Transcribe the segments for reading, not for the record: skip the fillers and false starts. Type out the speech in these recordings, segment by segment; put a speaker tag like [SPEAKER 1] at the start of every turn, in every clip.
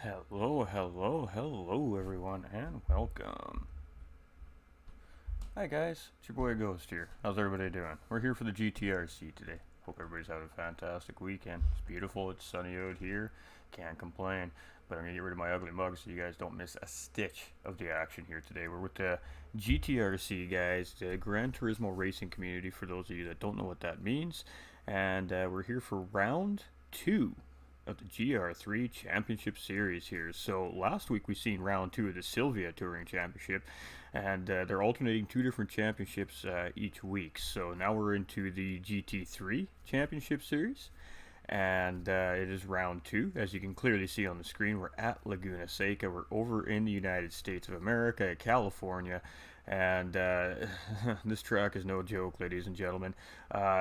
[SPEAKER 1] Hello everyone, and welcome. Hi guys, it's your boy Ghost here. How's everybody doing? We're here for the GTRC today. Hope everybody's having a fantastic weekend. It's beautiful, it's sunny out here, can't complain. But I'm going to get rid of my ugly mug so you guys don't miss a stitch of the action here today. We're with the GTRC guys, the Gran Turismo racing community, for those of you that don't know what that means. And we're here for round 2 of the GR3 Championship Series here. So last week we seen round 2 of the Sylvia Touring Championship, and they're alternating 2 different championships each week. So now we're into the GT3 Championship Series, and it is round 2. As you can clearly see on the screen, we're at Laguna Seca. We're over in the United States of America, California. And this track is no joke, ladies and gentlemen.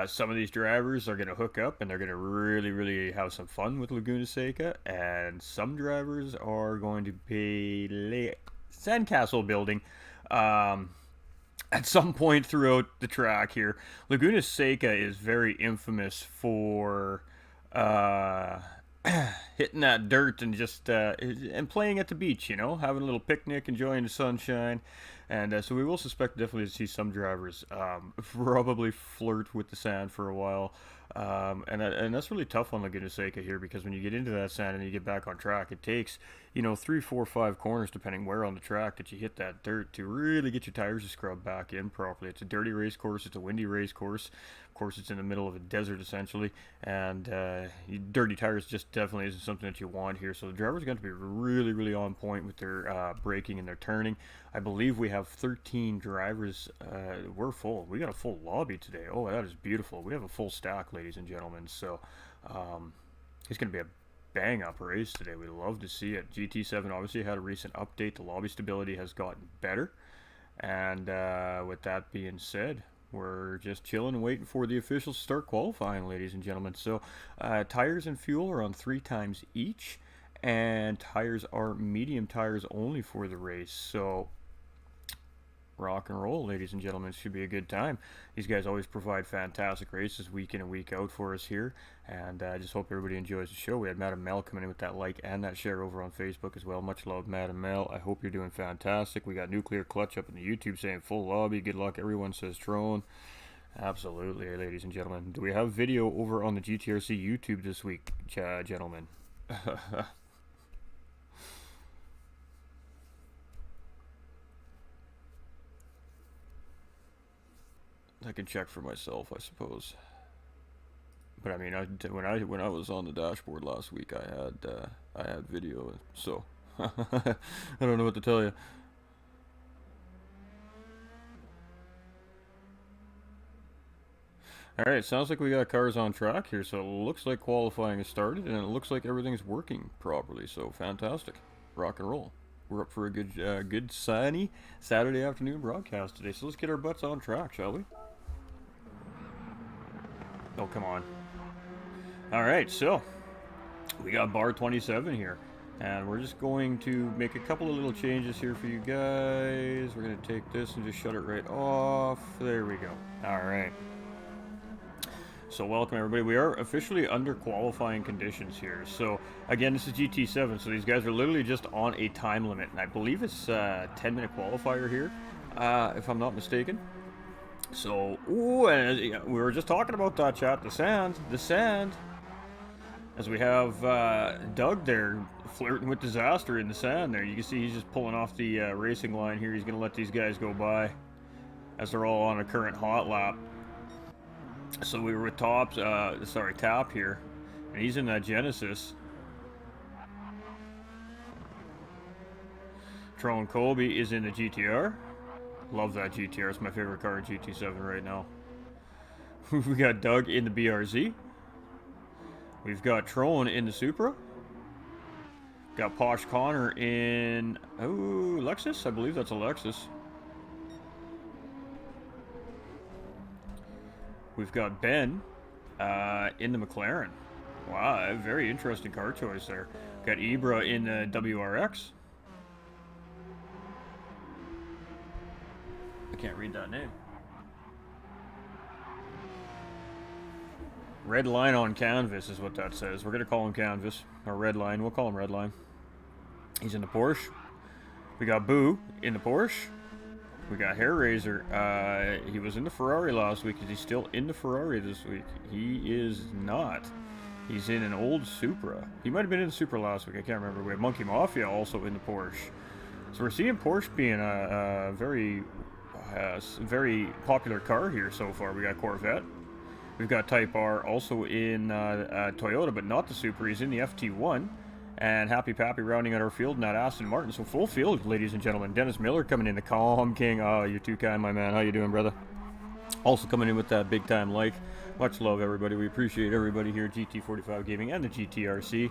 [SPEAKER 1] Some of these drivers are going to hook up and they're going to really have some fun with Laguna Seca, and some drivers are going to be sandcastle building at some point throughout the track here. Laguna Seca is very infamous for hitting that dirt and just and playing at the beach, you know, having a little picnic, enjoying the sunshine. And so we will suspect definitely to see some drivers probably flirt with the sand for a while. And that's really tough on Laguna Seca here, because when you get into that sand and you get back on track, it takes, you know, 3, 4, 5 corners, depending where on the track that you hit that dirt, to really get your tires to scrub back in properly. It's a dirty race course. It's a windy race course. Of course, it's in the middle of a desert, essentially. And dirty tires just definitely isn't something that you want here. So the drivers are going to be really on point with their braking and their turning. I believe we have 13 drivers. We're full. We got a full lobby today. Oh, that is beautiful. We have a full stack, ladies and gentlemen. So it's going to be a bang up race today. We love to see it. GT7 obviously had a recent update. The lobby stability has gotten better. And with that being said, we're just chilling and waiting for the officials to start qualifying, ladies and gentlemen. So tires and fuel are on 3 times each, and tires are medium tires only for the race. So rock and roll, ladies and gentlemen. It should be a good time. These guys always provide fantastic races week in and week out for us here, and I just hope everybody enjoys the show. We had Madam Mel coming in with that like and that share over on Facebook as well. Much love, Madam Mel. I hope you're doing fantastic. We got Nuclear Clutch up in the YouTube saying full lobby. Good luck, everyone, says Trone. Absolutely, ladies and gentlemen. Do we have video over on the GTRC YouTube this week, gentlemen? I can check for myself, I suppose. But I mean, when I was on the dashboard last week, I had video, so I don't know what to tell you. All right, sounds like we got cars on track here, so it looks like qualifying has started, and it looks like everything's working properly. So fantastic, rock and roll. We're up for a good sunny Saturday afternoon broadcast today. So let's get our butts on track, shall we? Oh, come on. Alright, so we got bar 27 here, and we're just going to make a couple of little changes here for you guys. We're going to take this and just shut it right off. There we go. Alright. So welcome everybody. We are officially under qualifying conditions here. So again, this is GT7, so these guys are literally just on a time limit, and I believe it's a 10-minute qualifier here, if I'm not mistaken. So, ooh, and we were just talking about that, chat. The sand. As we have Doug there flirting with disaster in the sand there. You can see he's just pulling off the racing line here. He's going to let these guys go by as they're all on a current hot lap. So we were with Tap here, and he's in that Genesis. Tron Colby is in the GTR. Love that GTR. It's my favorite car in GT7 right now. We got Doug in the BRZ. We've got Trone in the Supra. Got Posh Connor in Lexus. I believe that's a Lexus. We've got Ben in the McLaren. Wow, a very interesting car choice there. Got Ibra in the WRX. I can't read that name. Red line on canvas is what that says. We're going to call him canvas. Or red line. We'll call him red line. He's in the Porsche. We got Boo in the Porsche. We got Hair Razor. He was in the Ferrari last week. Is he still in the Ferrari this week? He is not. He's in an old Supra. He might have been in the Supra last week. I can't remember. We have Monkey Mafia also in the Porsche. So we're seeing Porsche being a very popular car here so far. We got Corvette. We've got Type R also in Toyota, but not the Supra. He's in the FT1. And Happy Pappy rounding out our field, not Aston Martin. So full field, ladies and gentlemen. Dennis Miller coming in, the Calm King. Oh, you're too kind, my man. How you doing, brother? Also coming in with that big time like. Much love, everybody. We appreciate everybody here at GT45 Gaming and the GTRC.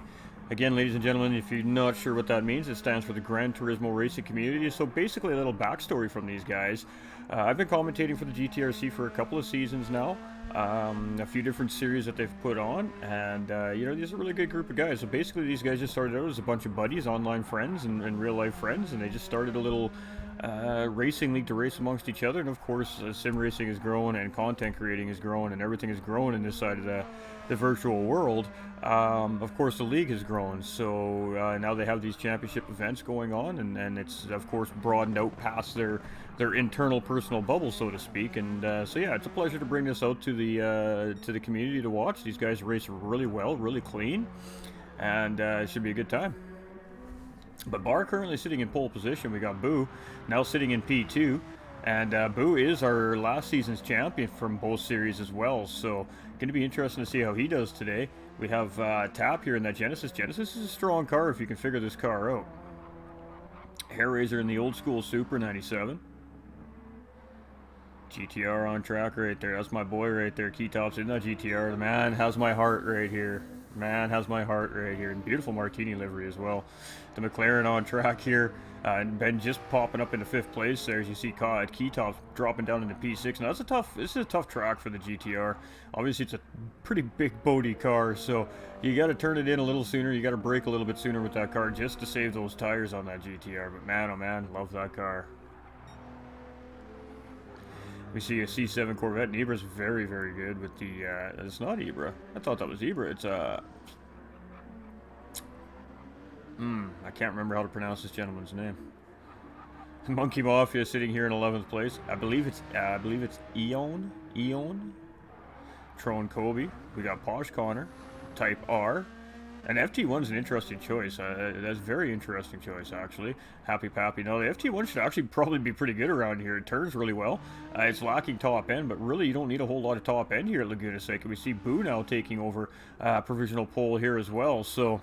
[SPEAKER 1] Again, ladies and gentlemen, if you're not sure what that means, it stands for the Gran Turismo Racing Community. So basically a little backstory from these guys. I've been commentating for the GTRC for a couple of seasons now. A few different series that they've put on, and you know, these are a really good group of guys. So basically these guys just started out as a bunch of buddies, online friends and real life friends, and they just started a little racing league to race amongst each other. And of course sim racing is growing and content creating is growing and everything is growing in this side of the virtual world. Of course the league has grown, so now they have these championship events going on, and it's of course broadened out past their internal personal bubble, so to speak. And so yeah, it's a pleasure to bring this out to the community to watch. These guys race really well, really clean, and it should be a good time. But Bar currently sitting in pole position. We got Boo now sitting in P2, and Boo is our last season's champion from both series as well, so going to be interesting to see how he does today. We have Tap here in that Genesis. Genesis is a strong car if you can figure this car out. Hair Razor in the old school Supra 97. GTR on track right there. That's my boy right there. Keytop's in that GTR. The man has my heart right here. Man has my heart right here. And beautiful Martini livery as well. The McLaren on track here. And Ben just popping up into 5th place there, as you see Keytop's dropping down into P6. Now this is a tough track for the GTR. Obviously it's a pretty big boaty car, so you got to turn it in a little sooner. You got to brake a little bit sooner with that car just to save those tires on that GTR. But man, oh man, love that car. We see a C7 Corvette, and Ibra's very, very good with the, it's not Ibra. I thought that was Ibra. It's, I can't remember how to pronounce this gentleman's name. Monkey Mafia sitting here in 11th place. I believe it's Eon. Tron Kobe. We got Posh Connor. Type R. And FT1's an interesting choice. That's a very interesting choice, actually. Happy Pappy. No, the FT1 should actually probably be pretty good around here. It turns really well. It's lacking top end, but really you don't need a whole lot of top end here at Laguna Seca. We see Boo now taking over provisional pole here as well. So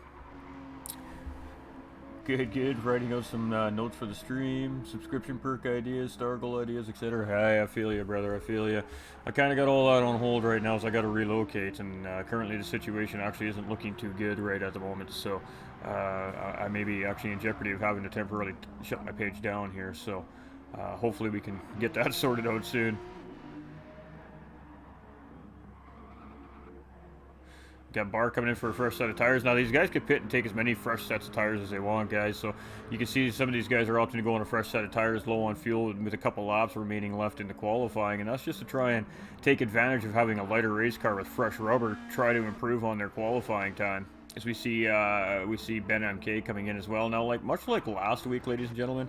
[SPEAKER 1] good. Writing out some notes for the stream, subscription perk ideas, star goal ideas, etc. Hey, I feel you, brother. I feel you. I kind of got all that on hold right now, so I got to relocate, and currently the situation actually isn't looking too good right at the moment. So I may be actually in jeopardy of having to temporarily shut my page down here. So hopefully we can get that sorted out soon. Got Bar coming in for a fresh set of tires. Now these guys could pit and take as many fresh sets of tires as they want, guys. So you can see some of these guys are opting to go on a fresh set of tires, low on fuel, with a couple laps remaining left in the qualifying. And that's just to try and take advantage of having a lighter race car with fresh rubber, try to improve on their qualifying time. As we see Ben MK coming in as well. Now, much like last week, ladies and gentlemen,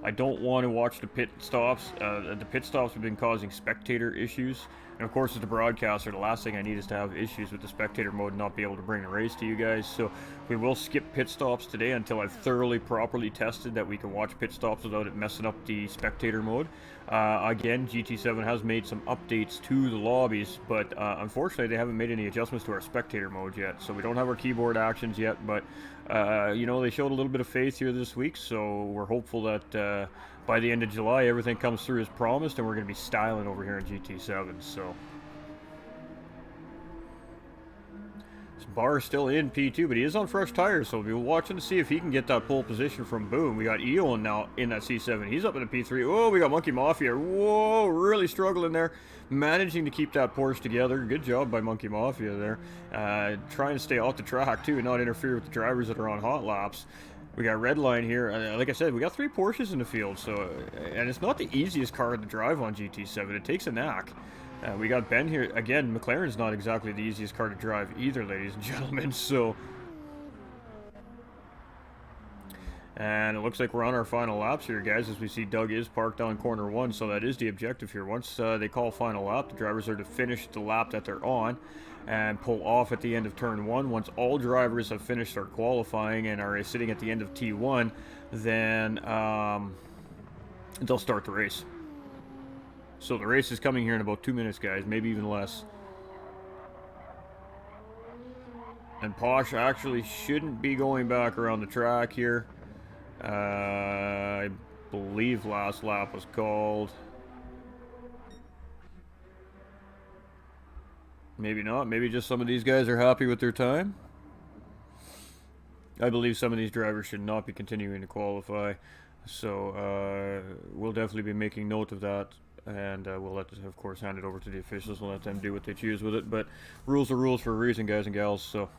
[SPEAKER 1] I don't want to watch the pit stops. The pit stops have been causing spectator issues. And of course, as the broadcaster, the last thing I need is to have issues with the spectator mode and not be able to bring the race to you guys. So we will skip pit stops today until I've thoroughly, properly tested that we can watch pit stops without it messing up the spectator mode. Again, GT7 has made some updates to the lobbies, but unfortunately they haven't made any adjustments to our spectator mode yet. So we don't have our keyboard actions yet, but you know, they showed a little bit of faith here this week, so we're hopeful that by the end of July everything comes through as promised, and we're going to be styling over here in GT7. So Bar is still in P2, but he is on fresh tires, so we'll be watching to see if he can get that pole position from Boom. We got Eon now in that C7. He's up in the P3. Oh, we got Monkey Mafia. Whoa, really struggling there. Managing to keep that Porsche together. Good job by Monkey Mafia there. Trying to stay off the track, too, and not interfere with the drivers that are on hot laps. We got Redline here. Like I said, we got 3 Porsches in the field, so and it's not the easiest car to drive on GT7. It takes a knack. We got Ben here. Again, McLaren's not exactly the easiest car to drive either, ladies and gentlemen. So And it looks like we're on our final laps here, guys, as we see Doug is parked on corner 1, so that is the objective here. Once they call final lap, the drivers are to finish the lap that they're on and pull off at the end of turn 1. Once all drivers have finished their qualifying and are sitting at the end of T1, then they'll start the race. So the race is coming here in about 2 minutes, guys, maybe even less. And Posh actually shouldn't be going back around the track here. I believe last lap was called. Maybe not. Maybe just some of these guys are happy with their time. I believe some of these drivers should not be continuing to qualify. So we'll definitely be making note of that. And we'll let, of course, hand it over to the officials and let them do what they choose with it. But rules are rules for a reason, guys and gals. So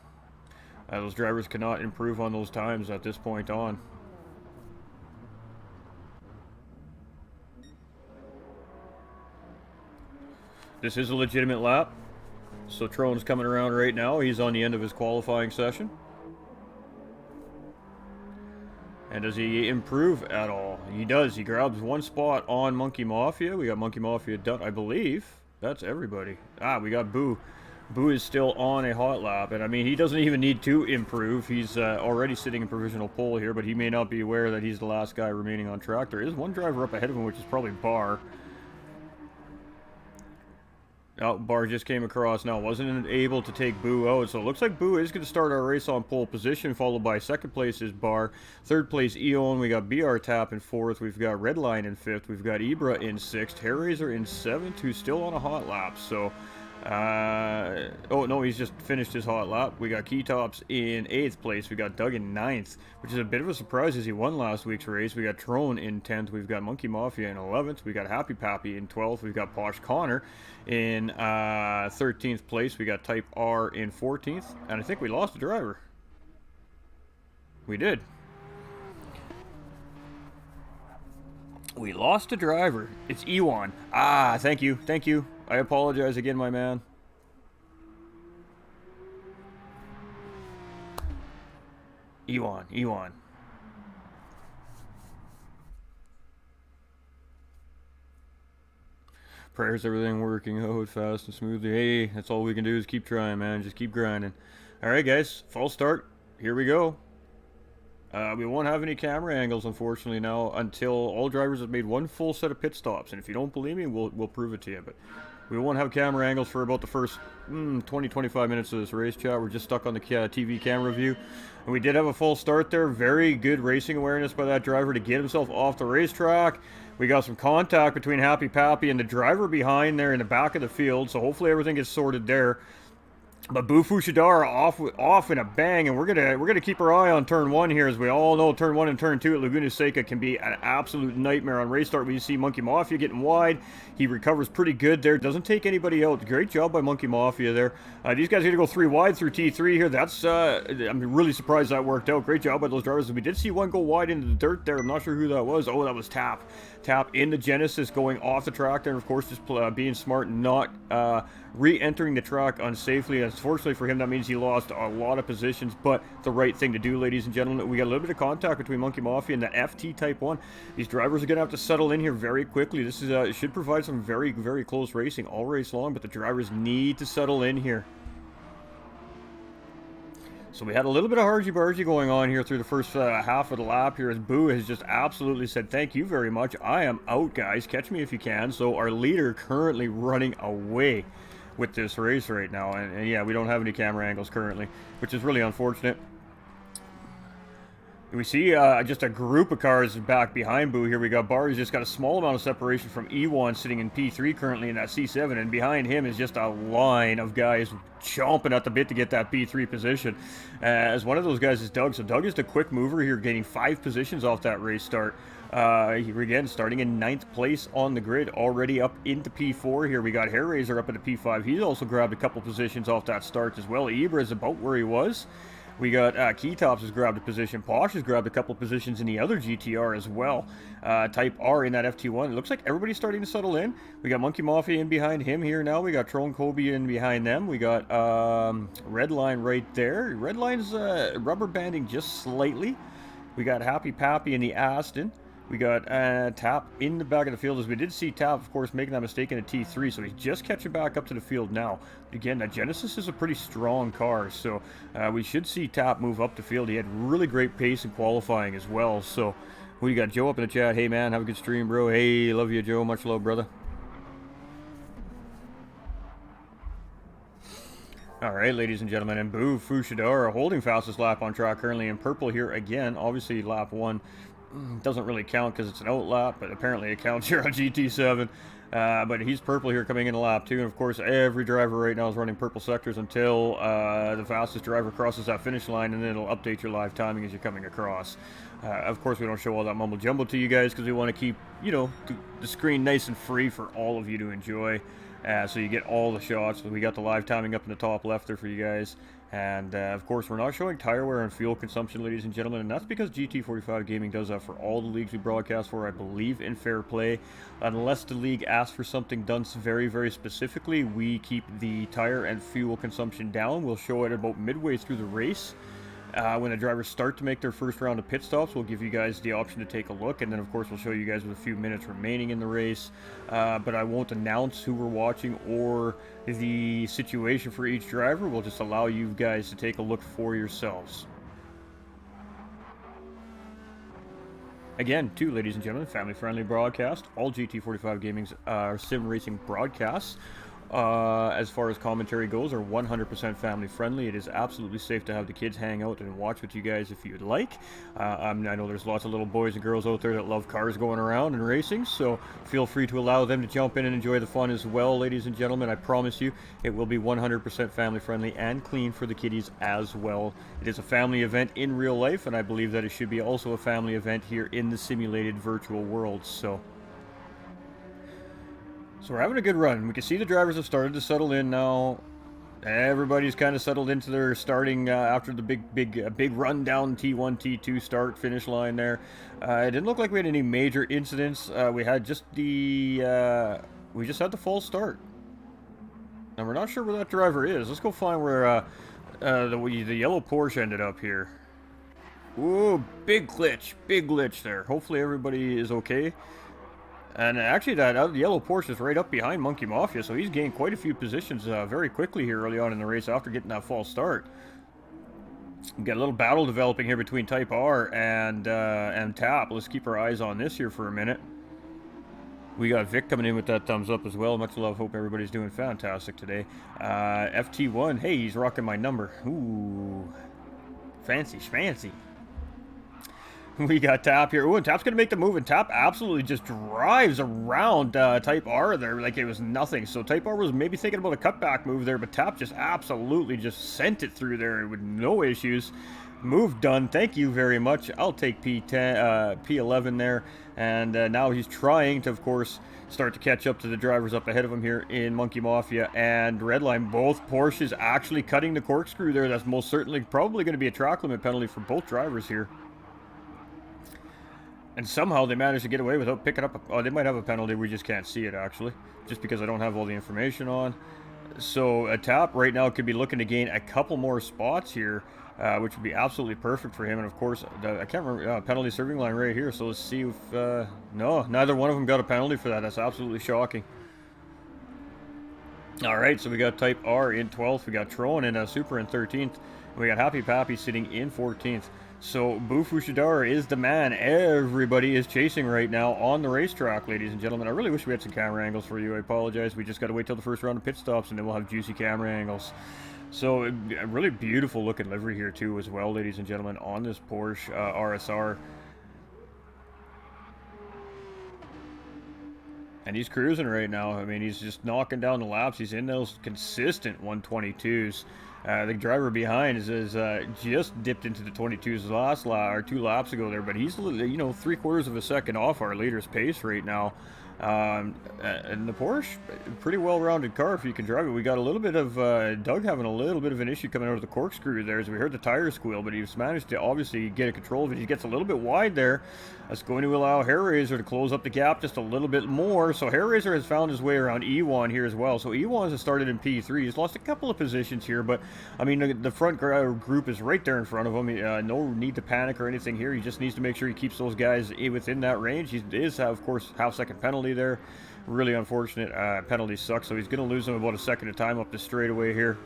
[SPEAKER 1] those drivers cannot improve on those times at this point on. This is a legitimate lap. So Trone's coming around right now. He's on the end of his qualifying session. And does he improve at all? He does. He grabs one spot on Monkey Mafia. We got Monkey Mafia done, I believe. That's everybody. Ah, we got Boo. Boo is still on a hot lap. And I mean, he doesn't even need to improve. He's already sitting in provisional pole here, but he may not be aware that he's the last guy remaining on track. There is one driver up ahead of him, which is probably Barr. Oh, Barr just came across now. Wasn't able to take Boo out. So it looks like Boo is going to start our race on pole position, followed by second place is Barr. Third place, Eon. We got BR Tap in fourth. We've got Redline in fifth. We've got Ibra in sixth. Hairraiser in seventh, who's still on a hot lap. So, oh, no, he's just finished his hot lap. We got Keytops in eighth place. We got Doug in ninth, which is a bit of a surprise as he won last week's race. We got Trone in 10th. We've got Monkey Mafia in 11th. We got Happy Pappy in 12th. We've got Posh Connor in 13th place. We got Type R in 14th. And I think we lost a driver. We did. We lost a driver. It's Ewan. Ah, thank you. Thank you. I apologize again, my man. Ewan. Prayers, everything working out fast and smoothly. Hey, that's all we can do is keep trying, man. Just keep grinding. Alright, guys. False start. Here we go. We won't have any camera angles, unfortunately, now until all drivers have made one full set of pit stops. And if you don't believe me, we'll prove it to you. But we won't have camera angles for about the first 20-25 minutes of this race, chat. We're just stuck on the TV camera view. And we did have a full start there. Very good racing awareness by that driver to get himself off the racetrack. We got some contact between Happy Pappy and the driver behind there in the back of the field. So hopefully everything gets sorted there. But Bufu Shidara off in a bang, and we're gonna keep our eye on turn 1 here, as we all know turn 1 and turn 2 at Laguna Seca can be an absolute nightmare on race start. We see Monkey Mafia getting wide. He recovers pretty good there. Doesn't take anybody out. Great job by Monkey Mafia there. These guys are gonna go 3 wide through T3 here. That's I'm really surprised that worked out. Great job by those drivers. We did see one go wide into the dirt there. I'm not sure who that was. Oh, that was Tap in the Genesis going off the track there. And of course, just being smart and not re-entering the track unsafely. Unfortunately for him, that means he lost a lot of positions, but the right thing to do, ladies and gentlemen. We got a little bit of contact between Monkey Mafia and that FT Type 1. These drivers are going to have to settle in here very quickly. This is should provide some very, very close racing all race long, but the drivers need to settle in here. So we had a little bit of argy-bargy going on here through the first half of the lap here, as Boo has just absolutely said, thank you very much. I am out, guys. Catch me if you can. So our leader currently running away with this race right now. And yeah, we don't have any camera angles currently, which is really unfortunate. We see just a group of cars back behind Boo here. We got Barr, who's just got a small amount of separation from E1 sitting in P3 currently in that C7, and behind him is just a line of guys chomping at the bit to get that P3 position. As one of those guys is Doug. So Doug is the quick mover here, gaining 5 positions off that race start. Again, starting in 9th place on the grid, already up into P4 here. We got Hairraiser up into P5. He's also grabbed a couple positions off that start as well. Ibra is about where he was. We got Keytops has grabbed a position. Posh has grabbed a couple positions in the other GTR as well. Type R in that FT1. It looks like everybody's starting to settle in. We got Monkey Mafia in behind him here now. We got Trone Kobe in behind them. We got Redline right there. Redline's rubber banding just slightly. We got Happy Pappy in the Aston. We got Tap in the back of the field, as we did see Tap, of course, making that mistake in a T3, so he's just catching back up to the field now. Again, that Genesis is a pretty strong car, so we should see Tap move up the field. He had really great pace in qualifying as well, so we got Joe up in the chat. Hey, man, have a good stream, bro. Hey, love you, Joe. Much love, brother. Alright, ladies and gentlemen, and Boo Fushidara holding fastest lap on track currently in purple here again. Obviously, lap 1 doesn't really count because it's an out lap, but apparently it counts here on GT7. But he's purple here coming into lap 2, and of course every driver right now is running purple sectors until the fastest driver crosses that finish line, and then it'll update your live timing as you're coming across. Of course, we don't show all that mumble jumble to you guys because we want to keep, you know, the screen nice and free for all of you to enjoy. So you get all the shots. We got the live timing up in the top left there for you guys. And of course, we're not showing tire wear and fuel consumption, ladies and gentlemen, and that's because GT45 Gaming does that for all the leagues we broadcast for, I believe, in fair play. Unless the league asks for something done very, very specifically, we keep the tire and fuel consumption down. We'll show it about midway through the race. When the drivers start to make their first round of pit stops, we'll give you guys the option to take a look, and then of course we'll show you guys with a few minutes remaining in the race. But I won't announce who we're watching or the situation for each driver. We'll just allow you guys to take a look for yourselves. Again, too, ladies and gentlemen, family-friendly broadcast. All GT45 Gaming's sim racing broadcasts, as far as commentary goes, are 100% family friendly. It is absolutely safe to have the kids hang out and watch with you guys if you'd like. I know there's lots of little boys and girls out there that love cars going around and racing, so feel free to allow them to jump in and enjoy the fun as well, ladies and gentlemen. I promise you it will be 100% family friendly and clean for the kiddies as well. It is a family event in real life, and I believe that it should be also a family event here in the simulated virtual world. So we're having a good run. We can see the drivers have started to settle in now. Everybody's kind of settled into their starting after the big run down T1, T2 start finish line there. It didn't look like we had any major incidents. We had just the we just had the false start, and we're not sure where that driver is. Let's go find where the yellow Porsche ended up here. Ooh, big glitch there. Hopefully everybody is okay. And actually, that yellow Porsche is right up behind Monkey Mafia, so he's gained quite a few positions very quickly here early on in the race after getting that false start. We got a little battle developing here between Type R and Tap. Let's keep our eyes on this here for a minute. We got Vic coming in with that thumbs up as well. Much love. Hope everybody's doing fantastic today. FT1. Hey, he's rocking my number. Ooh. Fancy schmancy. We got Tap here. Ooh, and Tap's going to make the move, and Tap absolutely just drives around Type R there like it was nothing. So Type R was maybe thinking about a cutback move there, but Tap just absolutely just sent it through there with no issues. Move done. Thank you very much. I'll take P10, P11 there. And now he's trying to, of course, start to catch up to the drivers up ahead of him here in Monkey Mafia and Redline. Both Porsches actually cutting the corkscrew there. That's most certainly probably going to be a track limit penalty for both drivers here. And somehow they managed to get away without picking up oh, they might have a penalty, we just can't see it actually, just because I don't have all the information on. So a Tap right now could be looking to gain a couple more spots here, which would be absolutely perfect for him. And of course, I can't remember, penalty serving line right here, so let's see if, no, neither one of them got a penalty for that. That's absolutely shocking. Alright, so we got Type R in 12th, we got Tron in Super in 13th, we got Happy Pappy sitting in 14th. So, Boo Fushidara is the man everybody is chasing right now on the racetrack, ladies and gentlemen. I really wish we had some camera angles for you. I apologize. We just got to wait till the first round of pit stops, and then we'll have juicy camera angles. So, a really beautiful looking livery here, too, as well, ladies and gentlemen, on this Porsche RSR. And he's cruising right now. I mean, he's just knocking down the laps. He's in those consistent 122s. The driver behind is just dipped into the 22s last lap, or 2 laps ago there, but he's, you know, 3/4 of a second off our leader's pace right now. And the Porsche, pretty well-rounded car if you can drive it. We got a little bit of Doug having a little bit of an issue coming out of the corkscrew there as we heard the tire squeal, but he's managed to obviously get a control of it. He gets a little bit wide there. That's going to allow Hairraiser to close up the gap just a little bit more. So Hairraiser has found his way around E1 here as well. So E1 has started in P3. He's lost a couple of positions here, but I mean the front group is right there in front of him. No need to panic or anything here. He just needs to make sure he keeps those guys within that range. He is, of course, half-second penalty there. Really unfortunate. Penalties suck, so he's going to lose them about a second of time up the straightaway here.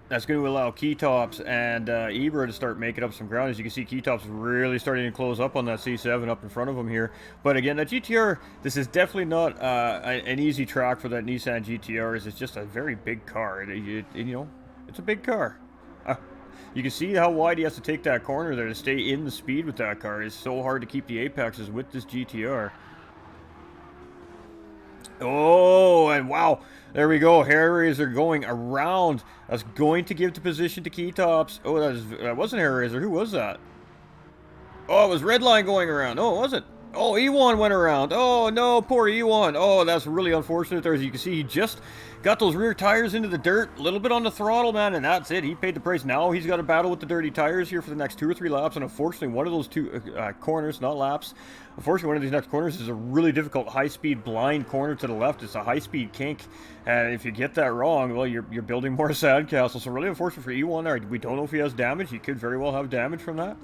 [SPEAKER 1] That's going to allow Keytops and Ibra to start making up some ground. As you can see, Keytops really starting to close up on that C7 up in front of him here. But again, that GTR, this is definitely not an easy track for that Nissan GTR. It's just a very big car. You know, it's a big car. You can see how wide he has to take that corner there to stay in the speed with that car. It's so hard to keep the apexes with this GTR. Oh, and wow, there we go. Hairraiser going around. That's going to give the position to Keytops. Oh, that wasn't Hairraiser. Who was that? Oh, it was Redline going around. Oh, was it? Oh, E1 went around. Oh, no, poor E1. Oh, that's really unfortunate there. As you can see, he just got those rear tires into the dirt. A little bit on the throttle, man, and that's it. He paid the price. Now he's got to battle with the dirty tires here for the next 2 or 3 laps, and unfortunately, one of those two corners, not laps, unfortunately, one of these next corners is a really difficult high-speed blind corner to the left. It's a high-speed kink, and if you get that wrong, well, you're building more sandcastles. So really unfortunate for E1 there. We don't know if he has damage. He could very well have damage from that.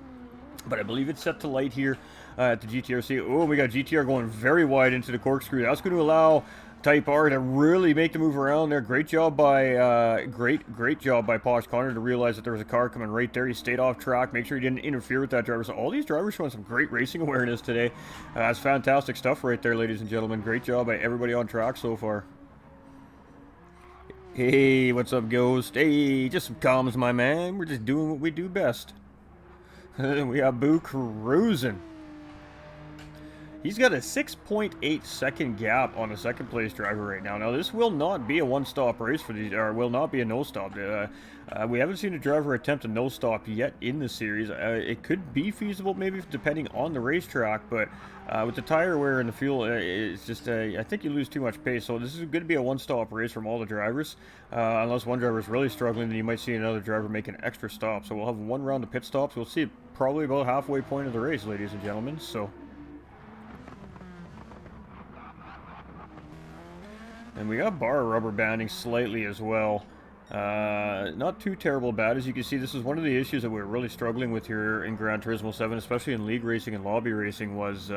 [SPEAKER 1] But I believe it's set to light here at the GTRC. Oh, we got GTR going very wide into the corkscrew. That's going to allow Type R to really make the move around there. Great job by great job by Posh Connor to realize that there was a car coming right there. He stayed off track, make sure he didn't interfere with that driver. So all these drivers showing some great racing awareness today. That's fantastic stuff right there, ladies and gentlemen. Great job by everybody on track so far. Hey, what's up, Ghost? Hey, just some comms, my man. We're just doing what we do best. We got Boo cruising. He's got a 6.8 second gap on the second place driver right now. Now, this will not be a one-stop race for these, or will not be a no-stop. We haven't seen a driver attempt a no-stop yet in the series. It could be feasible, maybe depending on the racetrack, but with the tire wear and the fuel, it's just, I think you lose too much pace. So this is going to be a one-stop race from all the drivers. Unless one driver is really struggling, then you might see another driver make an extra stop. So we'll have one round of pit stops. We'll see probably about halfway point of the race, ladies and gentlemen. So. And we got bar rubber banding slightly as well. Not too terrible bad. As you can see, this is one of the issues that we're really struggling with here in Gran Turismo 7, especially in league racing and lobby racing, was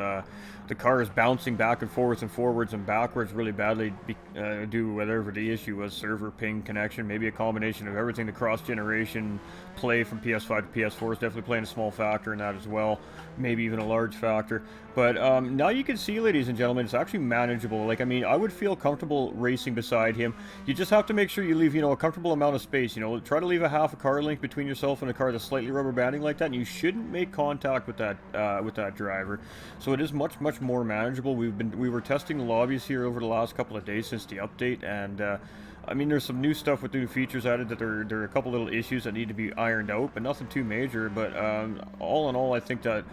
[SPEAKER 1] the car is bouncing back and forwards and backwards really badly due to whatever the issue was, server ping connection, maybe a combination of everything. The cross-generation play from PS5 to PS4 is definitely playing a small factor in that as well, maybe even a large factor. But now you can see, ladies and gentlemen, it's actually manageable. Like, I mean, I would feel comfortable racing beside him. You just have to make sure you leave, a comfortable amount of space. Try to leave a half a car length between yourself and a car that's slightly rubber banding like that, and you shouldn't make contact with that driver. So it is much more manageable. We were testing the lobbies here over the last couple of days since the update, and I mean, there's some new stuff with new features added that there are a couple little issues that need to be ironed out, but nothing too major. But all in all, I think that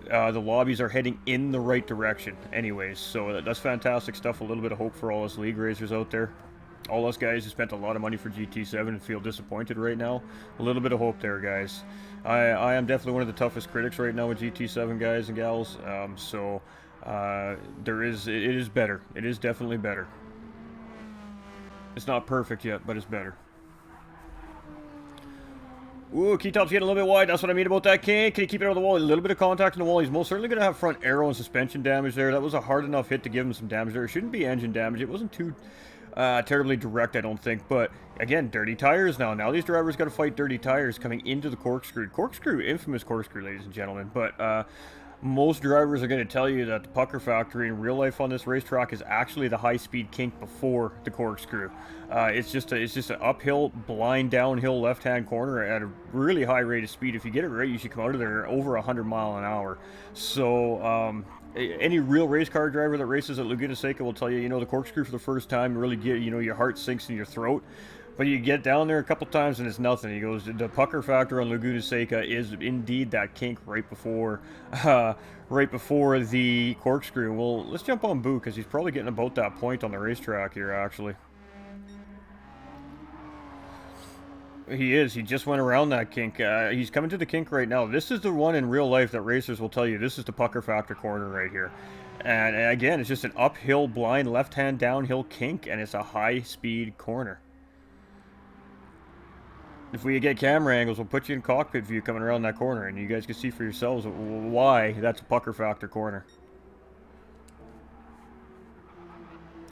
[SPEAKER 1] the lobbies are heading in the right direction anyways, so that's fantastic stuff. A little bit of hope for all us league racers out there. All us guys who spent a lot of money for GT7 and feel disappointed right now. A little bit of hope there, guys. I am definitely one of the toughest critics right now with GT7 guys and gals. It is better. It is definitely better. It's not perfect yet, but it's better. Ooh, Keytop's getting a little bit wide. That's what I mean about that kink. Can he keep it on the wall? A little bit of contact on the wall. He's most certainly going to have front aero and suspension damage there. That was a hard enough hit to give him some damage there. It shouldn't be engine damage. It wasn't too terribly direct, I don't think. But again, dirty tires now. Now these drivers got to fight dirty tires coming into the corkscrew. Infamous corkscrew, ladies and gentlemen. But most drivers are going to tell you that the pucker factory in real life on this racetrack is actually the high-speed kink before the corkscrew. It's just an uphill, blind downhill left-hand corner at a really high rate of speed. If you get it right, you should come out of there over 100 miles an hour. So any real race car driver that races at Laguna Seca will tell you, the corkscrew for the first time really get, your heart sinks in your throat. But you get down there a couple times and it's nothing. He goes, the pucker factor on Laguna Seca is indeed that kink right before the corkscrew. Well, let's jump on Boo, because he's probably getting about that point on the racetrack here, actually. He is. He just went around that kink. He's coming to the kink right now. This is the one in real life that racers will tell you. This is the pucker factor corner right here. And again, it's just an uphill blind left-hand downhill kink, and it's a high-speed corner. If we get camera angles, we'll put you in cockpit view coming around that corner, and you guys can see for yourselves why that's a pucker factor corner.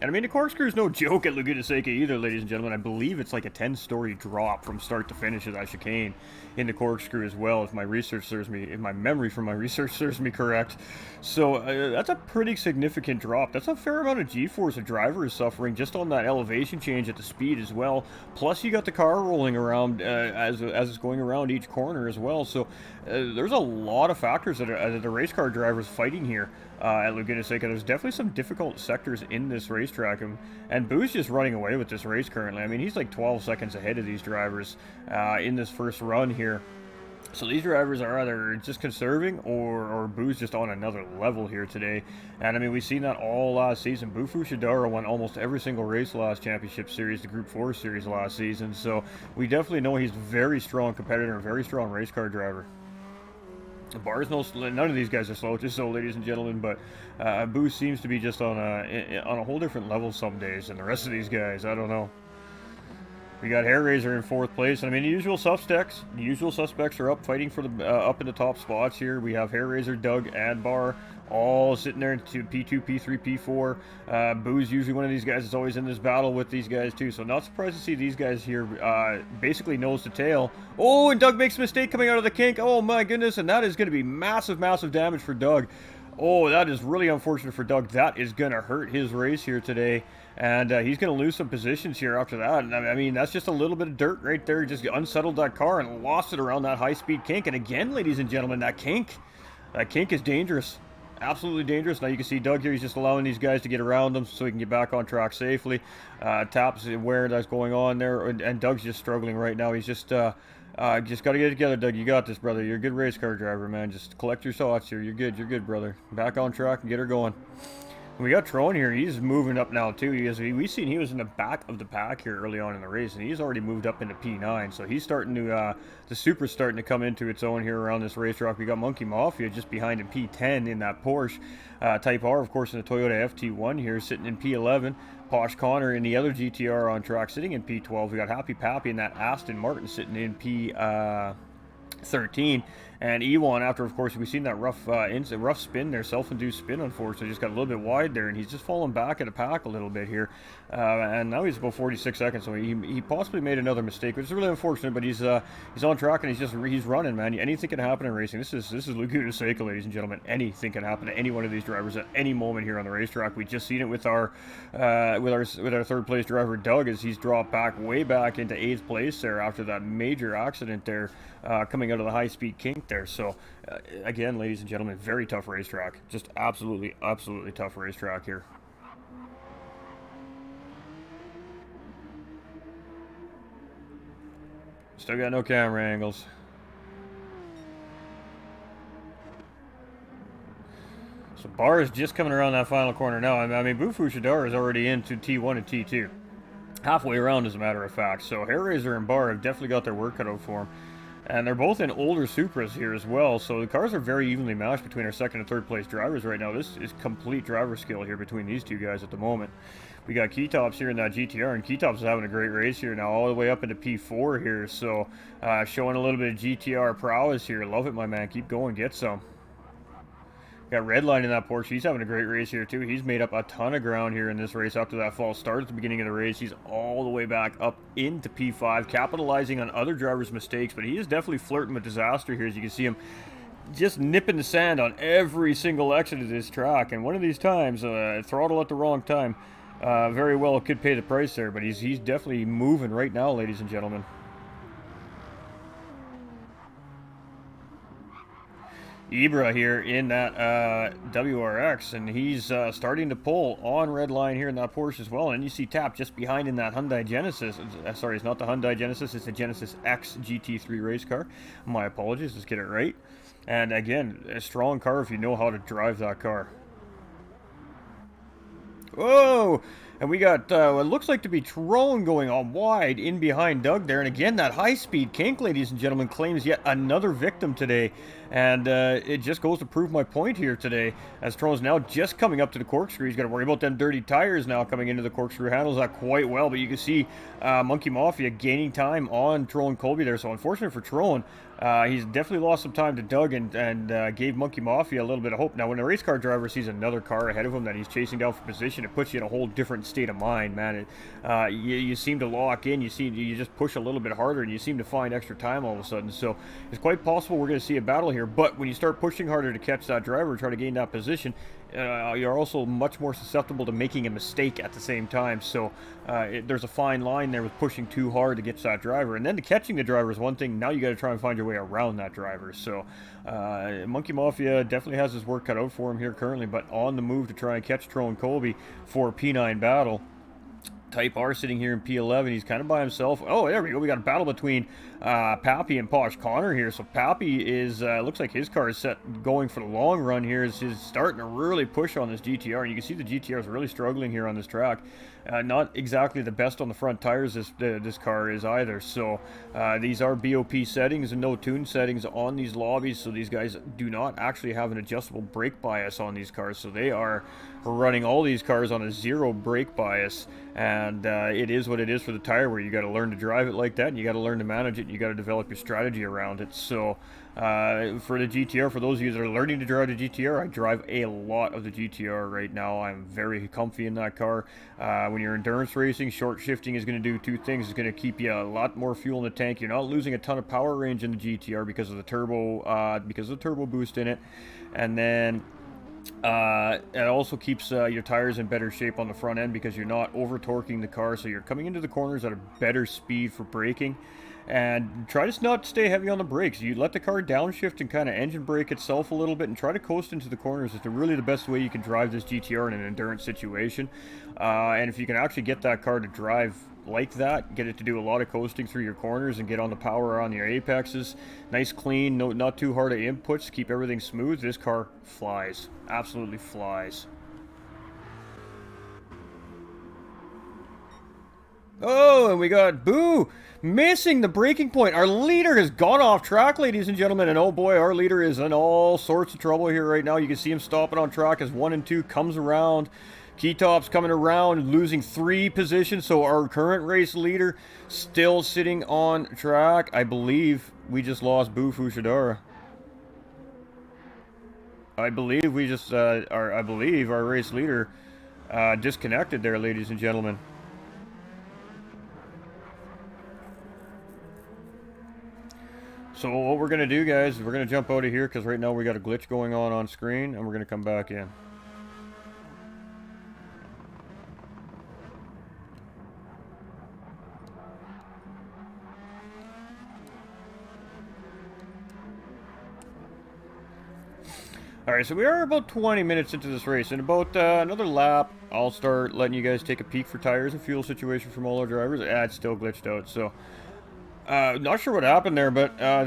[SPEAKER 1] And I mean, the corkscrew is no joke at Laguna Seca either, ladies and gentlemen. I believe it's like a 10-story drop from start to finish of that chicane in the corkscrew as well, if my research serves me, if my memory from my research serves me correct. So that's a pretty significant drop. That's a fair amount of G-force a driver is suffering just on that elevation change at the speed as well. Plus, you got the car rolling around as it's going around each corner as well. So there's a lot of factors that the race car drivers fighting here at Laguna Seca. There's definitely some difficult sectors in this racetrack, and Boo's just running away with this race currently. I mean, he's like 12 seconds ahead of these drivers in this first run here. So these drivers are either just conserving or Boo's just on another level here today. And I mean, we've seen that all last season. Boo Fushidara won almost every single race last championship series, the Group 4 series last season. So we definitely know he's a very strong competitor, a very strong race car driver. Bar's none of these guys are slow, just so, ladies and gentlemen, but Boo seems to be just on a whole different level some days than the rest of these guys. I don't know. We got Hair Razor in 4th place. I mean, the usual suspects. The usual suspects are up fighting for the up in the top spots here. We have Hair Razor, Doug, and Bar all sitting there to P2, P3, P4. Boo's usually one of these guys that's always in this battle with these guys too. So not surprised to see these guys here basically nose to tail. Oh, and Doug makes a mistake coming out of the kink. Oh my goodness, and that is going to be massive, massive damage for Doug. Oh, that is really unfortunate for Doug. That is going to hurt his race here today. And he's going to lose some positions here after that. And I mean, that's just a little bit of dirt right there. Just unsettled that car and lost it around that high-speed kink. And again, ladies and gentlemen, that kink is dangerous. Absolutely dangerous. Now you can see Doug here. He's just allowing these guys to get around him so he can get back on track safely. Taps where that's going on there. And Doug's just struggling right now. He's just got to get it together, Doug. You got this, brother. You're a good race car driver, man. Just collect your thoughts here. You're good, brother. Back on track and get her going. We got Tron here. He's moving up now too. We've seen he was in the back of the pack here early on in the race, and he's already moved up into P9. So he's starting to the Super's starting to come into its own here around this racetrack. We got Monkey Mafia just behind in P10 in that Porsche Type R, of course, in the Toyota FT1 here, sitting in P11. Posh Connor in the other GTR on track, sitting in P12. We got Happy Pappy in that Aston Martin sitting in P13. And Ewan, after, of course, we've seen that rough spin there, self-induced spin, unfortunately, just got a little bit wide there, and he's just fallen back at a pack a little bit here. And now he's about 46 seconds, so he possibly made another mistake, which is really unfortunate. But he's on track and he's running, man. Anything can happen in racing. This is Laguna Seca, ladies and gentlemen. Anything can happen to any one of these drivers at any moment here on the racetrack. We just seen it with our third place driver Doug, as he's dropped way back into 8th place there after that major accident there, coming out of the high-speed kink there. So again, ladies and gentlemen, very tough racetrack. Just absolutely tough racetrack here. Still got no camera angles. So Bar is just coming around that final corner now. I mean, Boo Fushidara is already into T1 and T2. Halfway around, as a matter of fact. So Hair Razor and Bar have definitely got their work cut out for them. And they're both in older Supras here as well, so the cars are very evenly matched between our second and third place drivers right now. This is complete driver skill here between these two guys at the moment. We got Keytops here in that GTR, and Keytops is having a great race here now, all the way up into P4 here, so showing a little bit of GTR prowess here. Love it, my man. Keep going, get some. Got Redline in that Porsche. He's having a great race here too. He's made up a ton of ground here in this race after that false start at the beginning of the race. He's all the way back up into P5, capitalizing on other drivers' mistakes, but he is definitely flirting with disaster here, as you can see him just nipping the sand on every single exit of this track. And one of these times, throttle at the wrong time, very well could pay the price there, but he's definitely moving right now, ladies and gentlemen. Ibra here in that WRX, and he's starting to pull on red line here in that Porsche as well. And you see Tap just behind in that Hyundai Genesis. Sorry, it's not the Hyundai Genesis, it's the Genesis X GT3 race car. My apologies, let's get it right. And again, a strong car if you know how to drive that car. Whoa! And we got what looks like to be Trone going on wide in behind Doug there. And again, that high-speed kink, ladies and gentlemen, claims yet another victim today. And it just goes to prove my point here today, as Trone's now just coming up to the corkscrew. He's got to worry about them dirty tires now coming into the corkscrew. Handles that quite well, but you can see Monkey Mafia gaining time on Trone Colby there. So unfortunate for Trone. He's definitely lost some time to Doug and gave Monkey Mafia a little bit of hope. Now, when a race car driver sees another car ahead of him that he's chasing down for position, it puts you in a whole different state of mind, man. You seem to lock in. You just push a little bit harder, and you seem to find extra time all of a sudden. So it's quite possible we're going to see a battle here. But when you start pushing harder to catch that driver, try to gain that position, you're also much more susceptible to making a mistake at the same time. So there's a fine line there with pushing too hard to get to that driver, and then to catching the driver is one thing. Now you got to try and find your way around that driver. So Monkey Mafia definitely has his work cut out for him here currently, but on the move to try and catch Trone Colby for a P9 battle. Type R sitting here in P11. He's kind of by himself. Oh, there we go. We got a battle between Pappy and Posh Connor here. So Pappy is, looks like his car is set going for the long run here. Is starting to really push on this GTR. And you can see the GTR is really struggling here on this track. Not exactly the best on the front tires this car is either. So these are BOP settings and no tune settings on these lobbies. So these guys do not actually have an adjustable brake bias on these cars. So they are running all these cars on a zero brake bias. And it is what it is for the tire wear. You got to learn to drive it like that, and you got to learn to manage it, and you got to develop your strategy around it. So for the GTR, for those of you that are learning to drive the GTR, I drive a lot of the GTR right now. I'm very comfy in that car. When you're endurance racing, short shifting is going to do two things. It's going to keep you a lot more fuel in the tank. You're not losing a ton of power range in the GTR because of the turbo boost in it, and then it also keeps your tires in better shape on the front end because you're not over torquing the car, so you're coming into the corners at a better speed for braking. And try to not stay heavy on the brakes. You let the car downshift and kind of engine brake itself a little bit and try to coast into the corners. It's really the best way you can drive this GTR in an endurance situation. And if you can actually get that car to drive like that, get it to do a lot of coasting through your corners and get on the power on your apexes, nice clean, not too hard of inputs, keep everything smooth, this car flies. Absolutely flies. Oh, and we got Boo missing the braking point. Our leader has gone off track, ladies and gentlemen, and oh boy, our leader is in all sorts of trouble here right now. You can see him stopping on track as 1 and 2 comes around. Keytop's coming around, losing 3 positions, so our current race leader still sitting on track. I believe we just lost Boo Fushidara. I believe we just, I believe our race leader disconnected there, ladies and gentlemen. So what we're going to do, guys, is we're going to jump out of here because right now we got a glitch going on screen, and we're going to come back in. Alright, so we are about 20 minutes into this race. In about another lap, I'll start letting you guys take a peek for tires and fuel situation from all our drivers. It's still glitched out, so... not sure what happened there, but that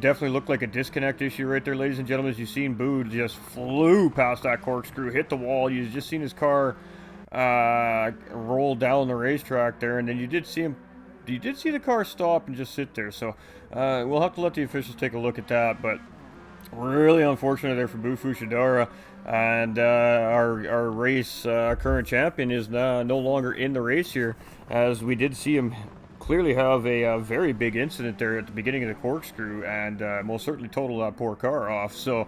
[SPEAKER 1] definitely looked like a disconnect issue right there, ladies and gentlemen. As you've seen, Boo just flew past that corkscrew, hit the wall. You've just seen his car roll down the racetrack there, and then you did see the car stop and just sit there. So we'll have to let the officials take a look at that, but really unfortunate there for Boo Fushidara. And our race current champion is no longer in the race here, as we did see him clearly have a very big incident there at the beginning of the corkscrew, and most certainly totaled that poor car off. So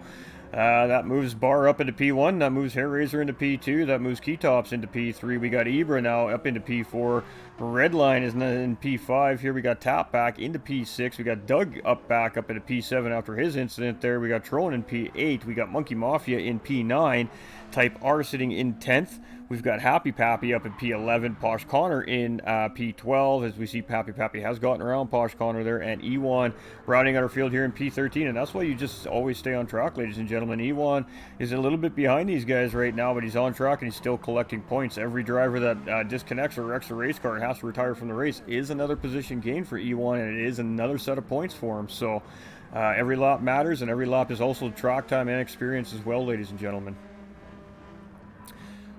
[SPEAKER 1] that moves Bar up into P1, that moves Hair Razor into P2, that moves Keytops into P3. We got Ibra now up into P4. Redline is in P5. Here we got Tap back into P6. We got Doug back up into P7 after his incident there. We got Trone in P8. We got Monkey Mafia in P9. Type R sitting in 10th. We've got Happy Pappy up in P11, Posh Connor in P12, as we see Pappy Pappy has gotten around Posh Connor there, and Ewan rounding out our field here in P13, and that's why you just always stay on track, ladies and gentlemen. Ewan is a little bit behind these guys right now, but he's on track and he's still collecting points. Every driver that disconnects or wrecks a race car and has to retire from the race is another position gain for Ewan, and it is another set of points for him. So every lap matters, and every lap is also track time and experience as well, ladies and gentlemen.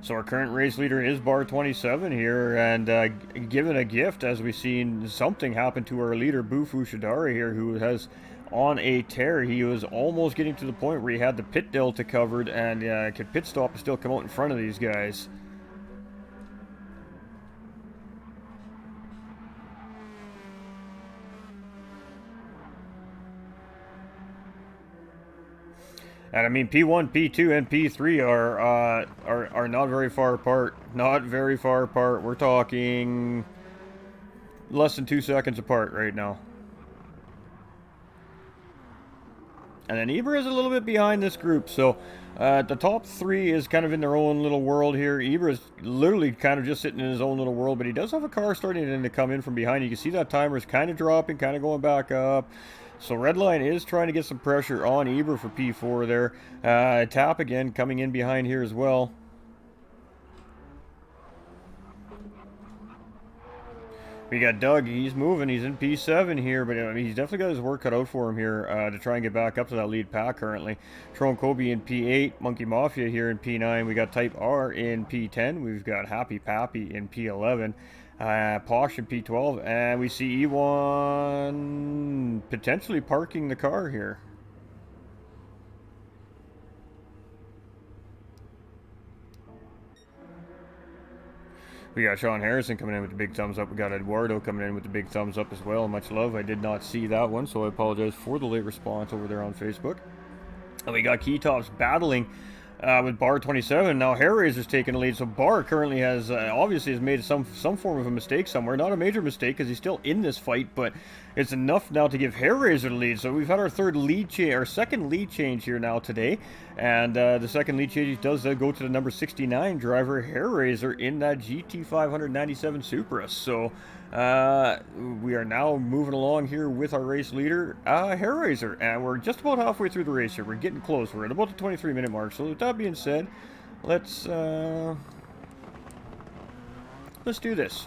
[SPEAKER 1] So our current race leader is Bar 27 here, and given a gift, as we've seen something happen to our leader, Bufu Shidari here, who has on a tear. He was almost getting to the point where he had the pit delta covered, and could pit stop and still come out in front of these guys. And I mean, P1, P2, and P3 are not very far apart. Not very far apart. We're talking less than 2 seconds apart right now. And then Eber is a little bit behind this group. So the top three is kind of in their own little world here. Eber is literally kind of just sitting in his own little world, but he does have a car starting to come in from behind. You can see that timer is kind of dropping, kind of going back up. So Redline is trying to get some pressure on Eber for P4 there. Tap again coming in behind here as well. We got Doug, he's moving, he's in P7 here, but I mean, he's definitely got his work cut out for him here to try and get back up to that lead pack currently. Tron Kobe in P8, Monkey Mafia here in P9, we got Type R in P10, we've got Happy Pappy in P11. Posh in P12, and we see E1 potentially parking the car here. We got Sean Harrison coming in with the big thumbs up. We got Eduardo coming in with the big thumbs up as well. Much love. I did not see that one, so I apologize for the late response over there on Facebook. And we got Keytops battling with Bar 27. Now Hairrazer's taking the lead, so Bar currently has obviously has made some form of a mistake somewhere. Not a major mistake because he's still in this fight, but it's enough now to give Hairrazer the lead. So we've had our second lead change here now today, and the second lead change does go to the number 69 driver Hairrazer in that GT597 Supra. So we are now moving along here with our race leader, Hairrazer, and we're just about halfway through the race here. We're getting close. We're at about the 23-minute mark. So with that being said, let's do this.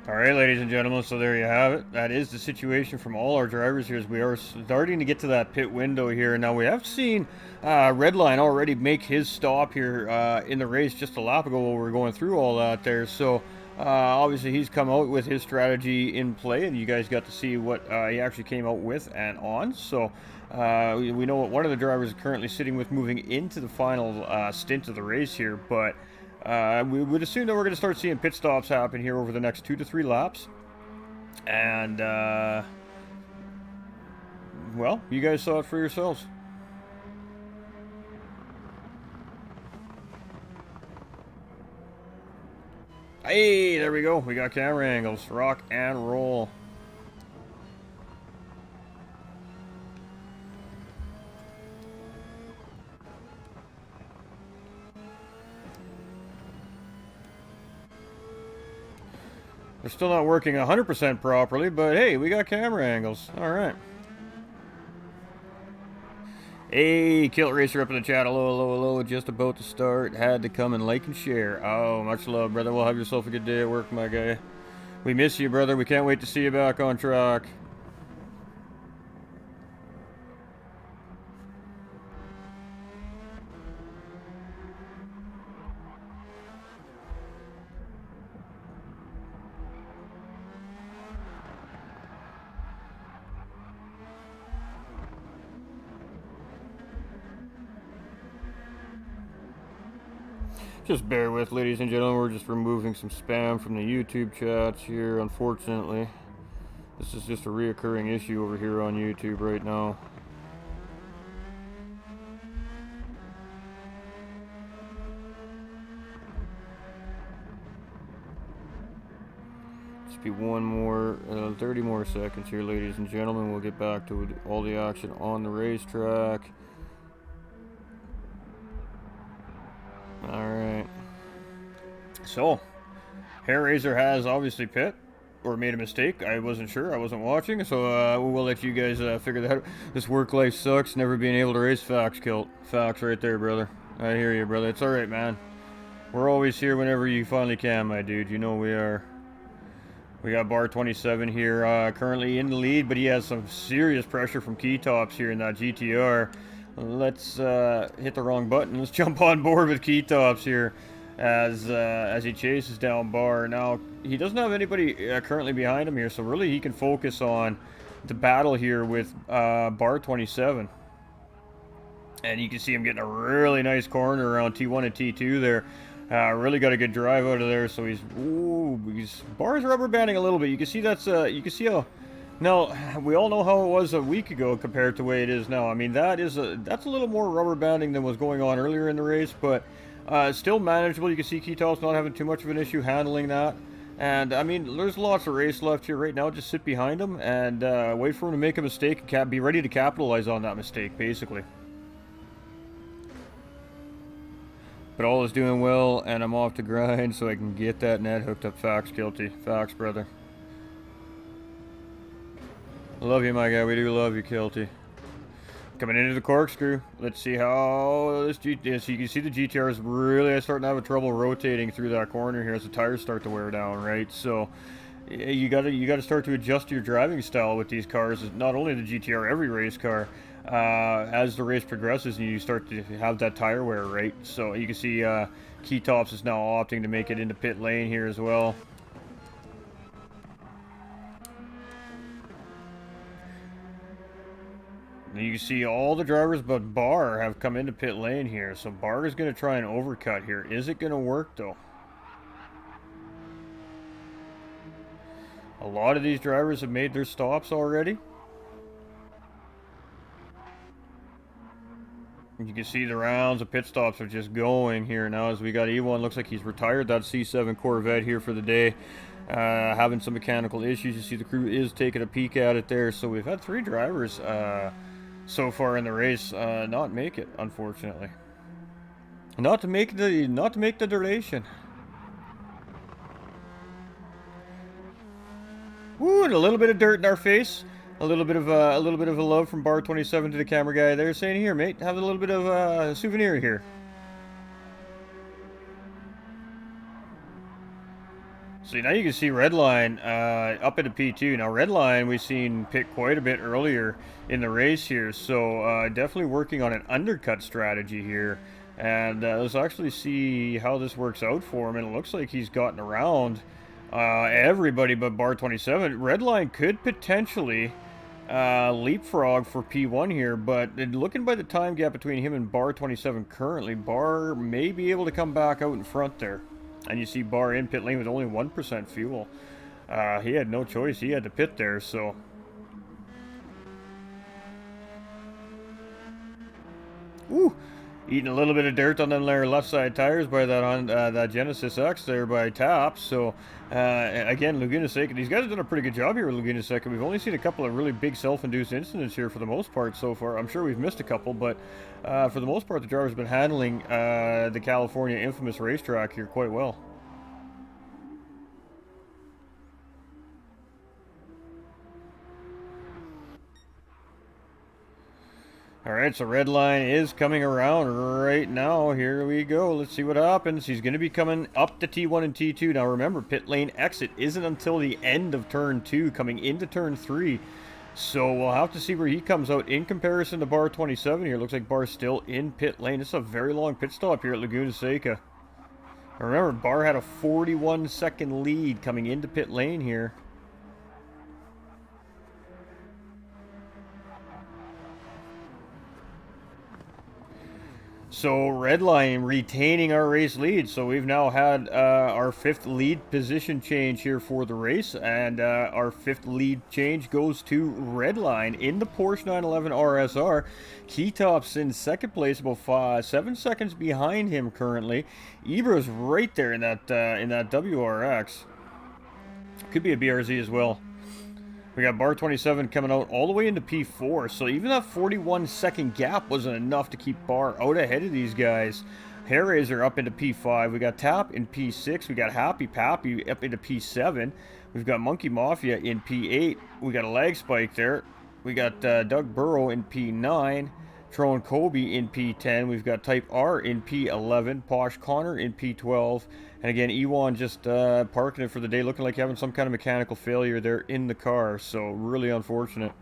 [SPEAKER 1] Alright, ladies and gentlemen, so there you have it. That is the situation from all our drivers here as we are starting to get to that pit window here. Now, we have seen Redline already make his stop here in the race just a lap ago while we were going through all that there. So, obviously, he's come out with his strategy in play, and you guys got to see what he actually came out with and on. So, we know what one of the drivers is currently sitting with moving into the final stint of the race here, but We would assume that we're going to start seeing pit stops happen here over the next 2 to 3 laps. And, well, you guys saw it for yourselves. Hey, there we go. We got camera angles. Rock and roll. They're still not working 100% properly, but hey, we got camera angles. All right. Hey, Kilt Racer up in the chat. Hello, hello, hello. Just about to start. Had to come and like and share. Oh, much love, brother. Well, have yourself a good day at work, my guy. We miss you, brother. We can't wait to see you back on track. Just bear with, ladies and gentlemen. We're just removing some spam from the YouTube chats here, unfortunately. This is just a reoccurring issue over here on YouTube right now. Just be one more, 30 more seconds here, ladies and gentlemen. We'll get back to all the action on the racetrack. Alright. So, Hairraiser has obviously pit, or made a mistake. I wasn't sure. I wasn't watching, so we'll let you guys figure that out. This work life sucks, never being able to race. Facts, Kilt. Facts right there, brother. I hear you, brother. It's alright, man. We're always here whenever you finally can, my dude. You know we are. We got Bar 27 here, currently in the lead, but he has some serious pressure from Keytops here in that GTR. Let's hit the wrong button. Let's jump on board with Keytops here as he chases down Bar. Now, he doesn't have anybody currently behind him here, so really he can focus on the battle here with Bar 27. And you can see him getting a really nice corner around T1 and T2 there. Really got a good drive out of there, so he's Bar's rubber banding a little bit. You can see that's you can see how. Now, we all know how it was a week ago compared to the way it is now. I mean, that's a little more rubber banding than was going on earlier in the race, but still manageable. You can see Keytop's not having too much of an issue handling that. And, I mean, there's lots of race left here right now. Just sit behind him and wait for him to make a mistake and be ready to capitalize on that mistake, basically. But all is doing well, and I'm off to grind so I can get that net hooked up. Facts, Guilty. Facts, brother. Love you, my guy. We do love you, Kilty. Coming into the corkscrew. Let's see how this GTR. So you can see the GTR is really starting to have trouble rotating through that corner here as the tires start to wear down, right? So you gotta start to adjust your driving style with these cars. Not only the GTR, every race car. As the race progresses and you start to have that tire wear, right? So you can see Keytops is now opting to make it into pit lane here as well. You can see all the drivers but Bar have come into pit lane here. So Bar is going to try and overcut here. Is it going to work though? A lot of these drivers have made their stops already. You can see the rounds of pit stops are just going here now as we got E1. Looks like he's retired that C7 Corvette here for the day. Having some mechanical issues. You see the crew is taking a peek at it there. So we've had 3 drivers so far in the race not make it, unfortunately. Not to make the duration. Woo, and a little bit of dirt in our face. A little bit of a love from Bar 27 to the camera guy there, saying, "Here, mate, have a little bit of a souvenir here." So now you can see Redline up into P2. Now Redline we've seen pit quite a bit earlier in the race here, so definitely working on an undercut strategy here. And let's actually see how this works out for him. And it looks like he's gotten around everybody but Bar 27. Redline could potentially leapfrog for P1 here, but looking by the time gap between him and Bar 27 currently, Bar may be able to come back out in front there. And you see Bar in pit lane with only 1% fuel. He had no choice. He had to pit there, so... Ooh! Eating a little bit of dirt on them there left side tires by that Genesis X there by Tap. So again, Laguna Seca, these guys have done a pretty good job here with Laguna Seca. We've only seen a couple of really big self-induced incidents here for the most part so far. I'm sure we've missed a couple, but for the most part, the drivers have been handling the California infamous racetrack here quite well. Alright, so red line is coming around right now. Here we go. Let's see what happens. He's going to be coming up to T1 and T2. Now remember, pit lane exit isn't until the end of turn 2, coming into turn 3. So we'll have to see where he comes out in comparison to Bar 27 here. Looks like Bar's still in pit lane. It's a very long pit stop here at Laguna Seca. Now remember, Bar had a 41-second lead coming into pit lane here. So Redline retaining our race lead. So we've now had our 5th lead position change here for the race, and our 5th lead change goes to Redline in the Porsche 911 RSR. Keytop's in 2nd place, about 7 seconds behind him currently. Ibra's right there in that WRX. Could be a BRZ as well. We got Bar 27 coming out all the way into P4, so even that 41-second gap wasn't enough to keep Bar out ahead of these guys. Hairraiser up into P5, we got Tap in P6, we got Happy Pappy up into P7, we've got Monkey Mafia in P8, we got a lag spike there, we got Doug Burrow in P9, Tron Kobe in P10, we've got Type R in P11, Posh Connor in P12, and again, Ewan just parking it for the day, looking like having some kind of mechanical failure there in the car, so really unfortunate.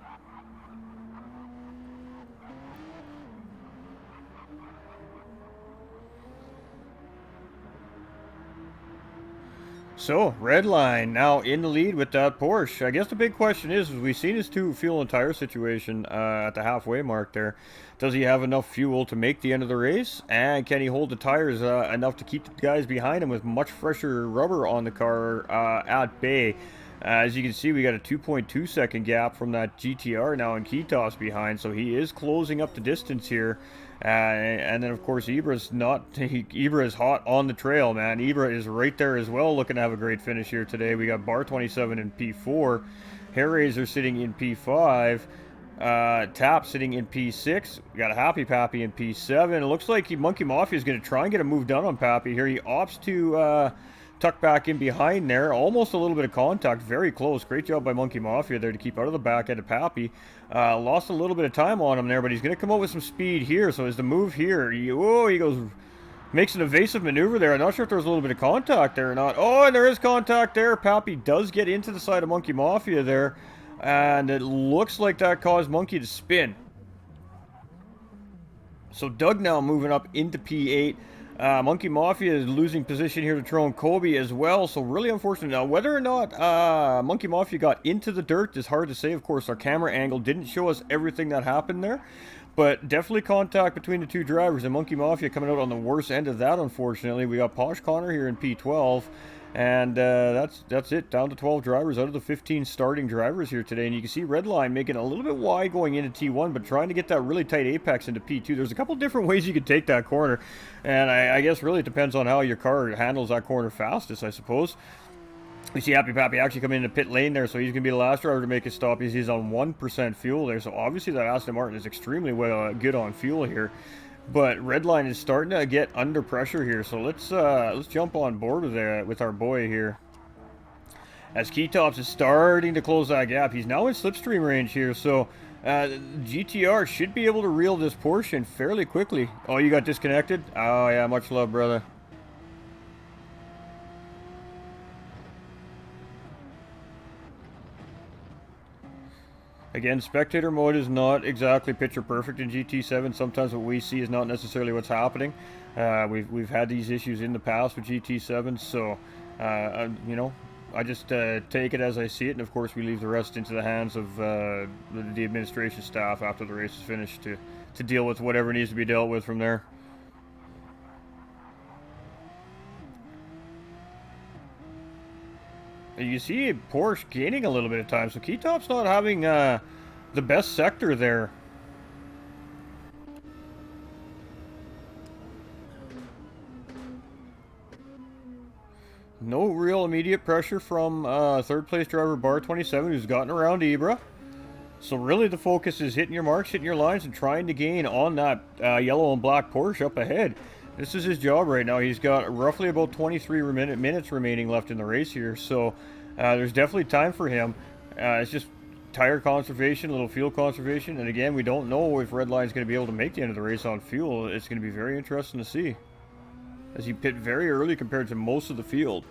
[SPEAKER 1] So, Redline now in the lead with that Porsche. I guess the big question is we've seen his fuel and tire situation at the halfway mark there. Does he have enough fuel to make the end of the race? And can he hold the tires enough to keep the guys behind him with much fresher rubber on the car at bay? As you can see, we got a 2.2 second gap from that GTR now and Keytos behind, so he is closing up the distance here. And then, of course, Ibra is hot on the trail, man. Ibra is right there as well, looking to have a great finish here today. We got Bar 27 in P4, Hairraiser sitting in P5, Tap sitting in P6. We got a Happy Pappy in P7. It looks like Monkey Mafia is going to try and get a move done on Pappy here. He opts to tuck back in behind there. Almost a little bit of contact. Very close. Great job by Monkey Mafia there to keep out of the back end of Pappy. Lost a little bit of time on him there, but he's going to come out with some speed here. So as the move here, he goes, makes an evasive maneuver there. I'm not sure if there's a little bit of contact there or not. Oh, and there is contact there. Pappy does get into the side of Monkey Mafia there. And it looks like that caused Monkey to spin. So Doug now moving up into P8. Monkey Mafia is losing position here to Tron Kobe as well, so really unfortunate. Now, whether or not Monkey Mafia got into the dirt is hard to say. Of course, our camera angle didn't show us everything that happened there, but definitely contact between the two drivers, and Monkey Mafia coming out on the worst end of that, unfortunately. We got Posh Connor here in P12, and that's it. Down to 12 drivers out of the 15 starting drivers here today. And you can see Redline making a little bit wide going into T1, but trying to get that really tight apex into P2. There's a couple different ways you could take that corner. And I guess really it depends on how your car handles that corner fastest, I suppose. We see Happy Pappy actually coming into pit lane there, so he's going to be the last driver to make a stop. He's on 1% fuel there, so obviously that Aston Martin is extremely good on fuel here. But Redline is starting to get under pressure here, so let's jump on board with our boy here. As Keytops is starting to close that gap, he's now in slipstream range here, so GTR should be able to reel this Porsche in fairly quickly. Oh, you got disconnected? Oh yeah, much love, brother. Again, spectator mode is not exactly picture perfect in GT7. Sometimes what we see is not necessarily what's happening. We've had these issues in the past with GT7, so you know, I just take it as I see it, and of course we leave the rest into the hands of the administration staff after the race is finished to deal with whatever needs to be dealt with from there. You see Porsche gaining a little bit of time, so Keytop's not having the best sector there. No real immediate pressure from third place driver Bar 27, who's gotten around Ibra. So really the focus is hitting your marks, hitting your lines, and trying to gain on that yellow and black Porsche up ahead. This is his job right now. He's got roughly about 23 minutes remaining left in the race here, so there's definitely time for him. It's just tire conservation, a little fuel conservation, and again, we don't know if Redline's going to be able to make the end of the race on fuel. It's going to be very interesting to see, as he pit very early compared to most of the field.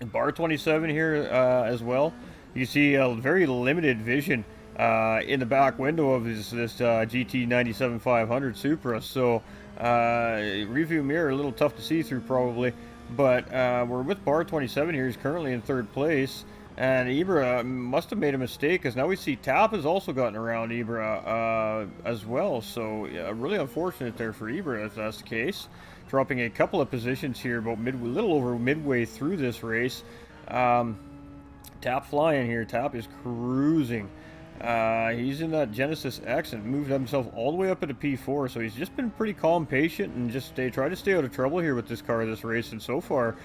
[SPEAKER 1] And Bar 27 here as well. You see a very limited vision in the back window of this GT97 500 Supra, so review mirror a little tough to see through probably, but we're with Bar 27 here. He's currently in third place, and Ibra must have made a mistake, because now we see Tap has also gotten around Ibra as well, so really unfortunate there for Ibra if that's the case, dropping a couple of positions here about little over midway through this race. Tap flying here. Tap is cruising. He's in that Genesis X and moved himself all the way up into P4, so he's just been pretty calm, patient, and just try to stay out of trouble here with this car this race, and so far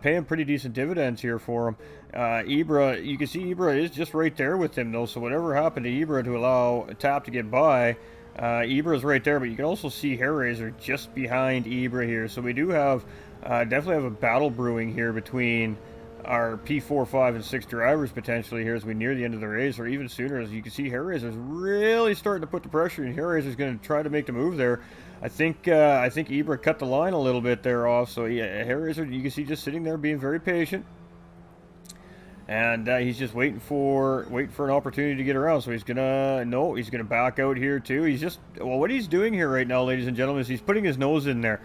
[SPEAKER 1] paying pretty decent dividends here for him. Ibra, you can see Ibra is just right there with him though, so whatever happened to Ibra to allow Tap to get by, Ibra is right there, but you can also see Hairraiser just behind Ibra here, so we do have definitely have a battle brewing here between our P4, 5, and 6 drivers potentially here as we near the end of the race, or even sooner. As you can see, Hairraiser's really starting to put the pressure, and Hairraiser's going to try to make the move there. I think Ibra cut the line a little bit there off, so yeah, Hairraiser, you can see just sitting there being very patient, and he's just waiting for an opportunity to get around. So he's gonna back out here too. He's just, well, what he's doing here right now, ladies and gentlemen, is he's putting his nose in there.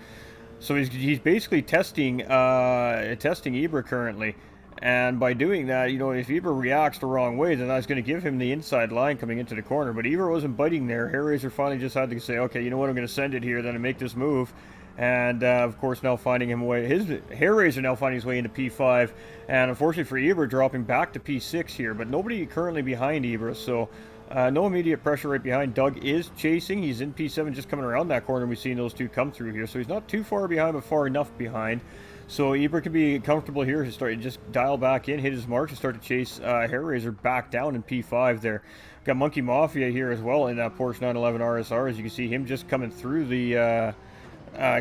[SPEAKER 1] So he's basically testing Ibra currently, and by doing that, you know, if Ibra reacts the wrong way, then that's going to give him the inside line coming into the corner. But Ibra wasn't biting there. Hairraiser finally just had to say, okay, you know what, I'm going to send it here then and make this move. And of course, now finding him way, his Hairraiser now finding his way into P5, and unfortunately for Ibra, dropping back to P6 here. But nobody currently behind Ibra, so no immediate pressure right behind. Doug is chasing. He's in P7, just coming around that corner. We've seen those two come through here, so he's not too far behind, but far enough behind. So Ibra can be comfortable here. He start just dial back in, hit his marks, and start to chase Hairraiser back down in P5 there. Got Monkey Mafia here as well in that Porsche 911 RSR. As you can see, him just coming through the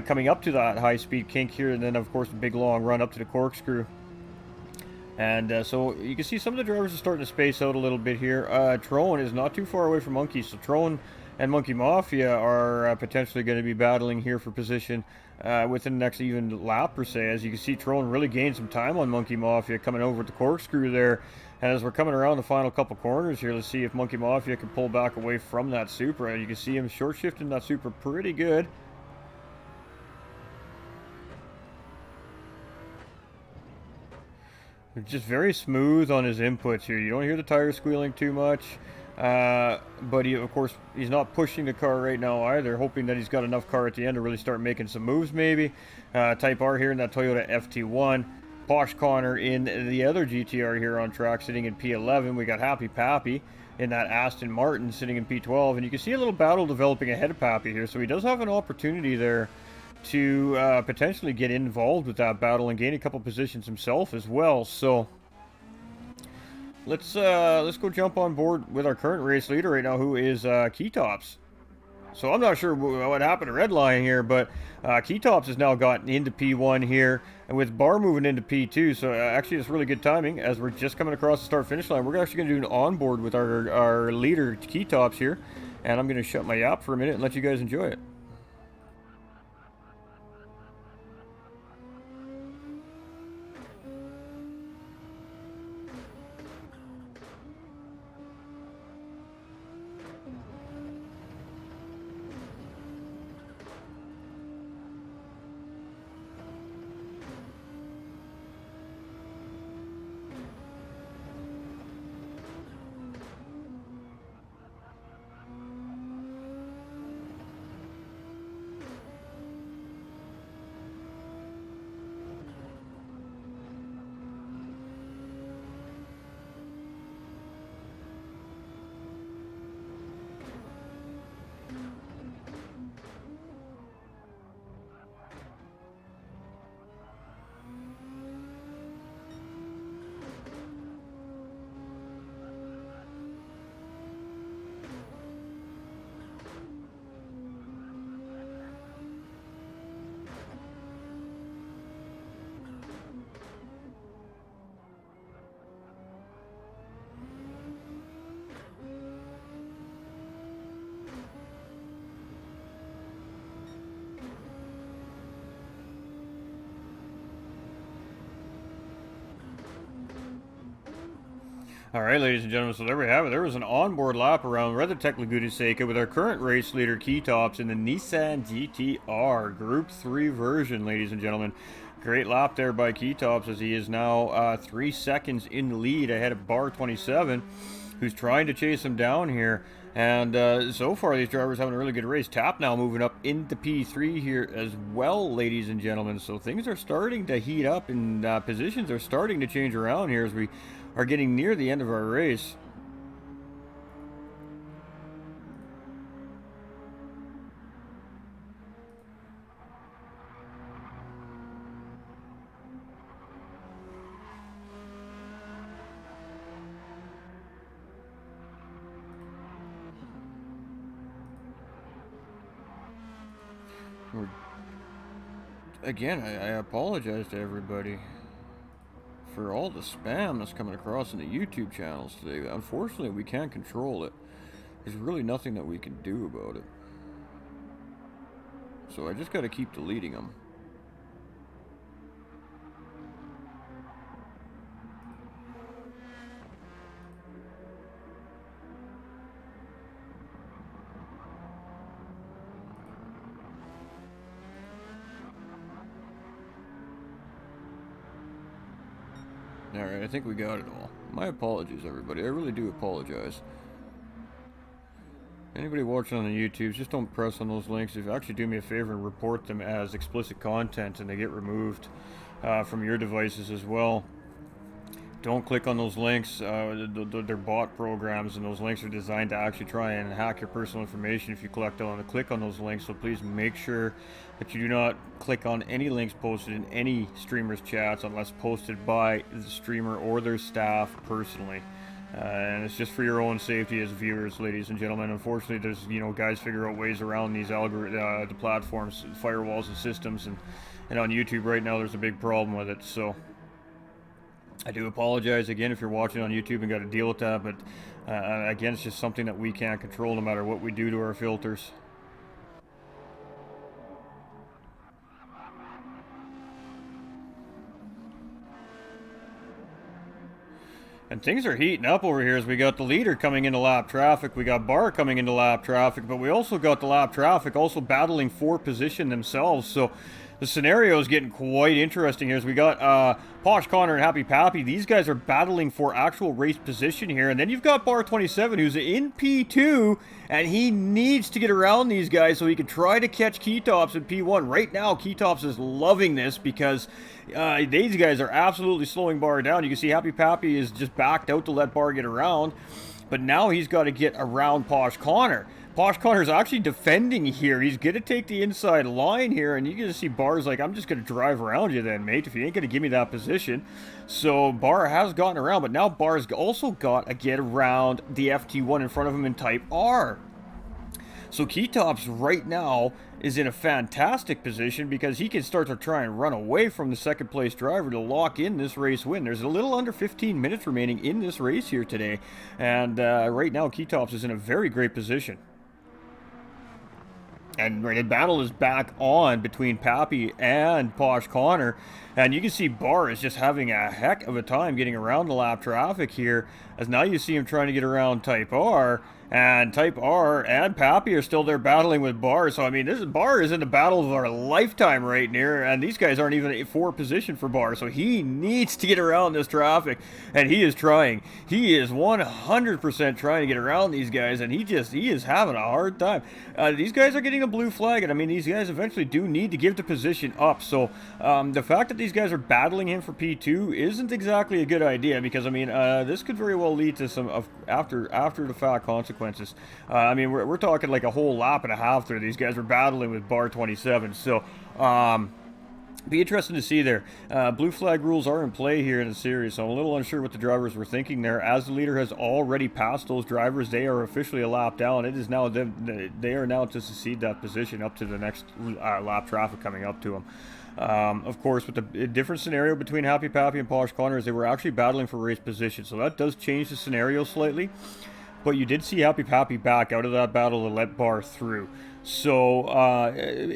[SPEAKER 1] coming up to that high-speed kink here, and then of course the big long run up to the corkscrew. And so you can see some of the drivers are starting to space out a little bit here. Trone is not too far away from Monkey, so Trone and Monkey Mafia are potentially going to be battling here for position within the next even lap per se. As you can see, Trone really gained some time on Monkey Mafia coming over the corkscrew there. And as we're coming around the final couple corners here, let's see if Monkey Mafia can pull back away from that Supra. You can see him short shifting that Supra pretty good. Just very smooth on his inputs here. You don't hear the tires squealing too much, but of course he's not pushing the car right now either, hoping that he's got enough car at the end to really start making some moves maybe. Type R here in that Toyota FT1. Posh Connor in the other GTR here on track, sitting in P11. We got Happy Pappy in that Aston Martin sitting in P12, and you can see a little battle developing ahead of Pappy here, so he does have an opportunity there to potentially get involved with that battle and gain a couple positions himself as well. So let's go jump on board with our current race leader right now, who is Keytops. So I'm not sure what happened to Redline here, but Keytops has now gotten into P1 here, and with Bar moving into P2, so actually it's really good timing as we're just coming across the start-finish line. We're actually going to do an onboard with our leader, Keytops here, and I'm going to shut my app for a minute and let you guys enjoy it. All right, ladies and gentlemen, so there we have it. There was an onboard lap around Weathertech Laguna Seca with our current race leader, Keytops, in the Nissan GTR Group 3 version, ladies and gentlemen. Great lap there by Keytops, as he is now 3 seconds in the lead ahead of Bar 27, who's trying to chase him down here. And so far, these drivers having a really good race. Tap now moving up into P3 here as well, ladies and gentlemen. So things are starting to heat up, and positions are starting to change around here as we are getting near the end of our race. Again, I apologize to everybody for all the spam that's coming across in the YouTube channels today. Unfortunately, we can't control it. There's really nothing that we can do about it. So I just got to keep deleting them. Alright, I think we got it all. My apologies, everybody. I really do apologize. Anybody watching on the YouTubes, just don't press on those links. If you actually do me a favor and report them as explicit content and they get removed from your devices as well. Don't click on those links. They're bot programs, and those links are designed to actually try and hack your personal information if you click on those links. So please make sure that you do not click on any links posted in any streamers' chats unless posted by the streamer or their staff personally. And it's just for your own safety as viewers, ladies and gentlemen. Unfortunately, there's guys figure out ways around these the platforms, firewalls, and systems, and on YouTube right now there's a big problem with it. So I do apologize again if you're watching on YouTube and got to deal with that, but again, it's just something that we can't control no matter what we do to our filters. And things are heating up over here as we got the leader coming into lap traffic. We got Bar coming into lap traffic, but we also got the lap traffic also battling for position themselves. So the scenario is getting quite interesting here as we got Posh Connor and Happy Pappy. These guys are battling for actual race position here. And then you've got Bar 27 who's in P2, and he needs to get around these guys so he can try to catch Keytops in P1. Right now, Keytops is loving this because these guys are absolutely slowing Bar down. You can see Happy Pappy is just backed out to let Bar get around, but now he's got to get around Posh Connor. Posh Connor's actually defending here. He's going to take the inside line here, and you can see Bar's like, I'm just going to drive around you then, mate, if you ain't going to give me that position. So Bar has gotten around, but now Bar's also got to get around the FT1 in front of him in Type R. So Keytops right now is in a fantastic position because he can start to try and run away from the second place driver to lock in this race win. There's a little under 15 minutes remaining in this race here today, and right now Keytops is in a very great position. And the battle is back on between Pappy and Posh Connor. And you can see Bar is just having a heck of a time getting around the lap traffic here. As now you see him trying to get around Type R. And Type R and Pappy are still there battling with Bar. So, I mean, this Bar is in the battle of our lifetime right near. And these guys aren't even for position for Bar. So he needs to get around this traffic. And he is trying. He is 100% trying to get around these guys. And he is having a hard time. These guys are getting a blue flag. And, I mean, these guys eventually do need to give the position up. So the fact that these guys are battling him for P2 isn't exactly a good idea. Because, I mean, this could very well lead to some after the fact consequences. I mean, we're talking like a whole lap and a half there. These guys were battling with Bar 27. So, be interesting to see there. Blue flag rules are in play here in the series, so I'm a little unsure what the drivers were thinking there. As the leader has already passed those drivers, they are officially a lap down. It is now they are now to secede that position up to the next lap traffic coming up to them. Of course, with the different scenario between Happy Pappy and Posh Connor is they were actually battling for race position, so that does change the scenario slightly. But you did see Happy Pappy back out of that battle to let Bar through. So,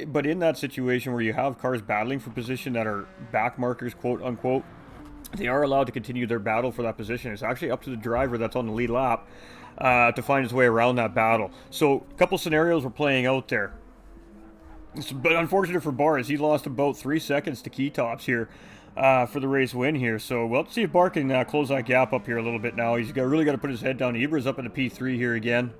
[SPEAKER 1] but in that situation where you have cars battling for position that are back markers, quote unquote, they are allowed to continue their battle for that position. It's actually up to the driver that's on the lead lap to find his way around that battle. So a couple scenarios were playing out there. But unfortunate for Bars, he lost about 3 seconds to Key Tops here for the race win here. So we'll see if Bar can close that gap up here a little bit now. He's really got to put his head down. Ibra's up in the P3 here again.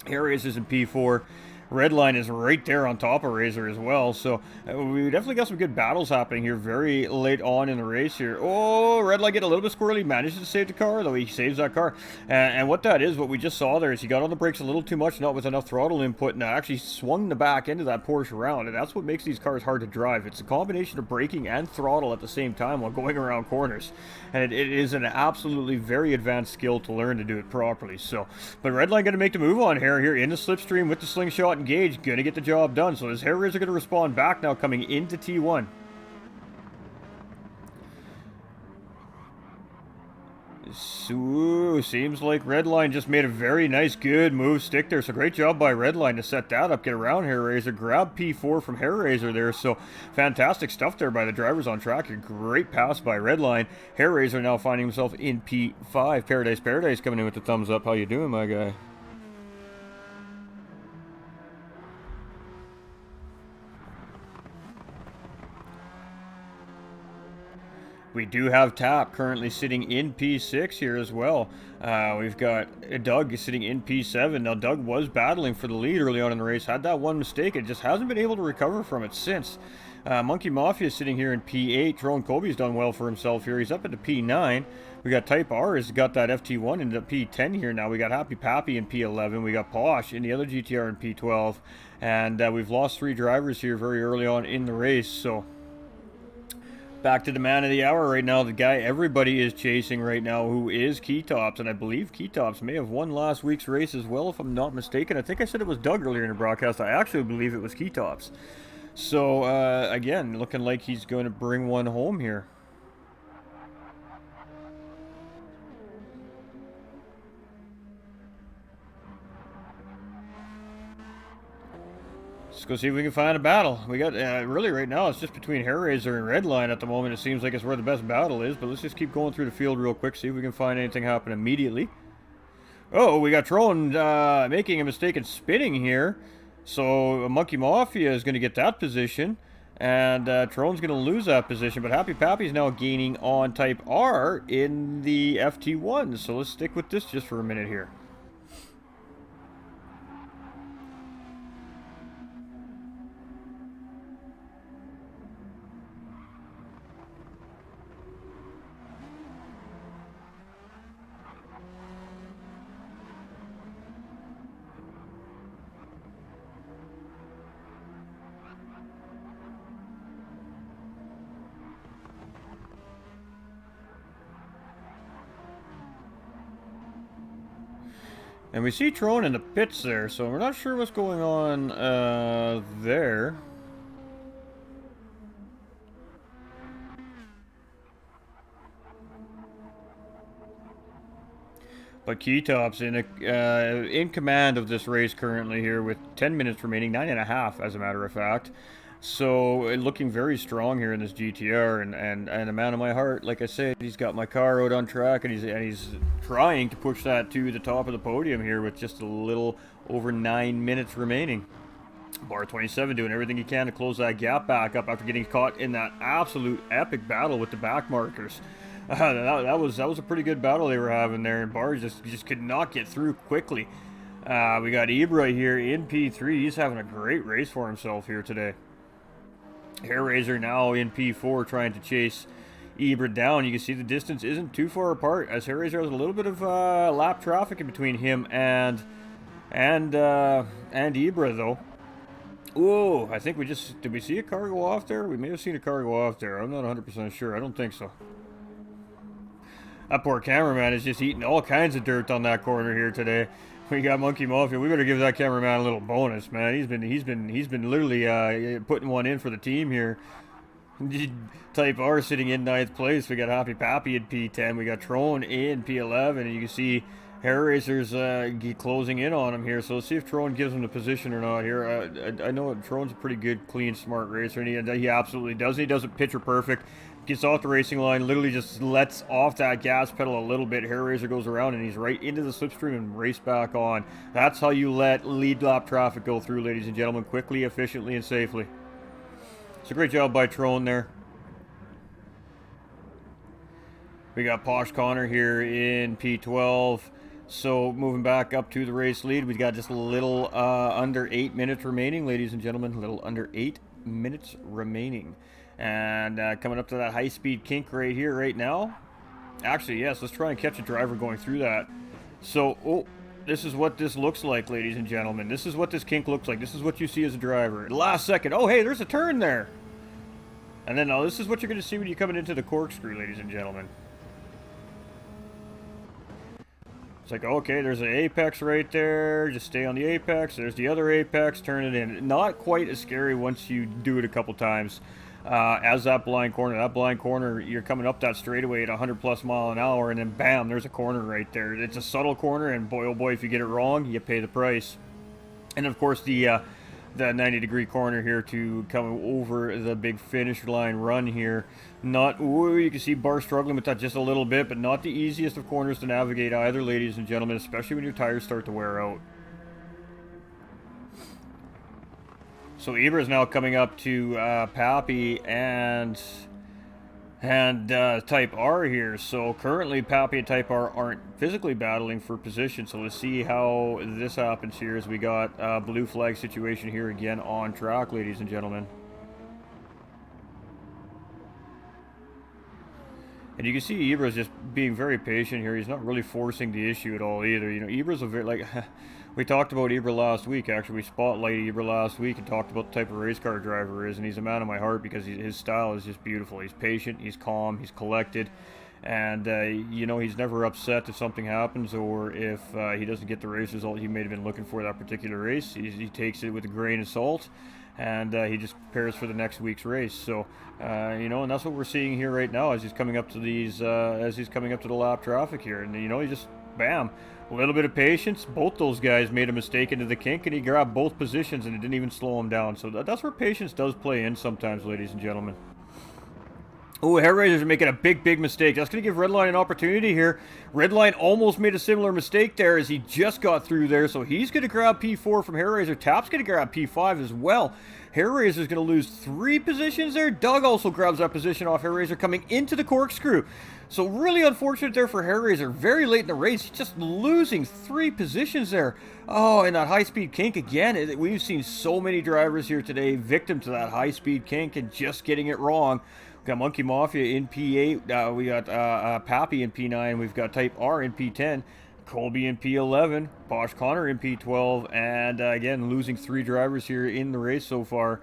[SPEAKER 1] Harris is in P4. Redline is right there on top of Razor as well. So we definitely got some good battles happening here very late on in the race here. Oh, Redline get a little bit squirrely. Manages to save the car, though. He saves that car. And what that is, what we just saw there, is he got on the brakes a little too much, not with enough throttle input, and actually swung the back end of that Porsche around. And that's what makes these cars hard to drive. It's a combination of braking and throttle at the same time while going around corners. And it is an absolutely very advanced skill to learn to do it properly. So, but Redline going to make the move on here in the slipstream with the slingshot engaged. Going to get the job done. So his Hair Razor going to respond back now coming into T1. So, seems like Redline just made a very nice, good move stick there. So great job by Redline to set that up, get around Hair Razor, grab P4 from Hair Razor there. So fantastic stuff there by the drivers on track. A great pass by Redline. Hair Razor now finding himself in P5. Paradise coming in with the thumbs up. How you doing, my guy? We do have Tap currently sitting in P6 here as well. We've got Doug sitting in P7. Now, Doug was battling for the lead early on in the race. Had that one mistake. It just hasn't been able to recover from it since. Monkey Mafia is sitting here in P8. Drone Kobe's done well for himself here. He's up into P9. We got Type R has got that FT1 into P10 here now. We got Happy Pappy in P11. We got Posh in the other GTR in P12. And we've lost 3 drivers here very early on in the race. So back to the man of the hour right now, the guy everybody is chasing right now, who is Key Tops, and I believe Key Tops may have won last week's race as well, if I'm not mistaken. I think I said it was Doug earlier in the broadcast. I actually believe it was Key Tops. So, again, looking like he's going to bring one home here. Let's go see if we can find a battle. We got, really right now, it's just between Hair Razor and Redline at the moment. It seems like it's where the best battle is, but let's just keep going through the field real quick, see if we can find anything happen immediately. Oh, we got Tron making a mistake and spinning here. So Monkey Mafia is going to get that position, and Tron's going to lose that position, but Happy Pappy's now gaining on Type R in the FT1. So let's stick with this just for a minute here. And we see Tron in the pits there, so we're not sure what's going on there. But Key Tops in command of this race currently here with 10 minutes remaining, 9.5 as a matter of fact. So looking very strong here in this GTR, and a man of my heart, like I said, he's got my car out on track, and he's trying to push that to the top of the podium here with just a little over 9 minutes remaining. Bar 27 doing everything he can to close that gap back up after getting caught in that absolute epic battle with the back markers. That was a pretty good battle they were having there, and Bar just could not get through quickly. We got Ibra here in P3. He's having a great race for himself here today. Hair Razor now in P4 trying to chase Ibra down. You can see the distance isn't too far apart, as Hair Razor has a little bit of lap traffic in between him and Ibra though. Oh, I think did we see a car go off there? We may have seen a car go off there. I'm not 100% sure. I don't think so. That poor cameraman is just eating all kinds of dirt on that corner here today. We got Monkey Mafia. We better give that cameraman a little bonus, man. He's been literally putting one in for the team here. Type R sitting in 9th place. We got Happy Pappy in P10. We got Tron in P11, and you can see Hair Razor's closing in on him here. So let's see if Tron gives him the position or not here. I know Tron's a pretty good, clean, smart racer, and he absolutely does. He does it picture perfect. gets off the racing line, literally just lets off that gas pedal a little bit. Hair Raiser goes around and he's right into the slipstream and race back on. That's how you let lead lap traffic go through, ladies and gentlemen, quickly, efficiently, and safely. It's a great job by Trone there. We got Posh Connor here in P12. So moving back up to the race lead, we've got just a little under 8 minutes remaining, ladies and gentlemen. A little under 8 minutes remaining. And coming up to that high-speed kink right here, right now. Actually, yes, let's try and catch a driver going through that. So, oh, this is what this looks like, ladies and gentlemen. This is what this kink looks like. This is what you see as a driver. Last second. Oh, hey, there's a turn there. And then now this is what you're going to see when you're coming into the corkscrew, ladies and gentlemen. It's like, okay, there's an apex right there. Just stay on the apex. There's the other apex. Turn it in. Not quite as scary once you do it a couple times. As that blind corner, you're coming up that straightaway at 100 plus mile an hour, and then bam, there's a corner right there. It's a subtle corner, and boy, oh boy, if you get it wrong, you pay the price. And of course, the 90-degree corner here to come over the big finish line run here. Not, ooh, you can see Bar struggling with that just a little bit, but not the easiest of corners to navigate either, ladies and gentlemen, especially when your tires start to wear out. So Ibra is now coming up to Pappy and Type R here. So currently Pappy and Type R aren't physically battling for position. So let's see how this happens here as we got a blue flag situation here again on track, ladies and gentlemen. And you can see Ibra's just being very patient here. He's not really forcing the issue at all either. You know, Ibra's a very, like, we talked about Ibra last week, actually. We spotlighted Ibra last week and talked about the type of race car driver he is. And he's a man of my heart because his style is just beautiful. He's patient, he's calm, he's collected. And, you know, he's never upset if something happens or if he doesn't get the race result he may have been looking for that particular race. He takes it with a grain of salt. And he just prepares for the next week's race. So, you know, and that's what we're seeing here right now as he's coming up to these, as he's coming up to the lap traffic here. And, you know, he just, bam, a little bit of patience. Both those guys made a mistake into the kink, and he grabbed both positions, and it didn't even slow him down. So that's where patience does play in sometimes, ladies and gentlemen. Oh, Hair Raisers are making a big mistake. That's going to give Redline an opportunity here. Redline almost made a similar mistake there as he just got through there. So he's going to grab P4 from Hair Raiser. Tap's going to grab P5 as well. Hair Raiser's going to lose 3 positions there. Doug also grabs that position off Hair Raiser coming into the corkscrew. So really unfortunate there for Hair Raiser. Very late in the race, he's just losing 3 positions there. Oh, and that high-speed kink again. We've seen so many drivers here today victim to that high-speed kink and just getting it wrong. We've got Monkey Mafia in P8. We got Pappy in P9. We've got Type R in P10. Colby in P11. Posh Connor in P12. And again, losing 3 drivers here in the race so far.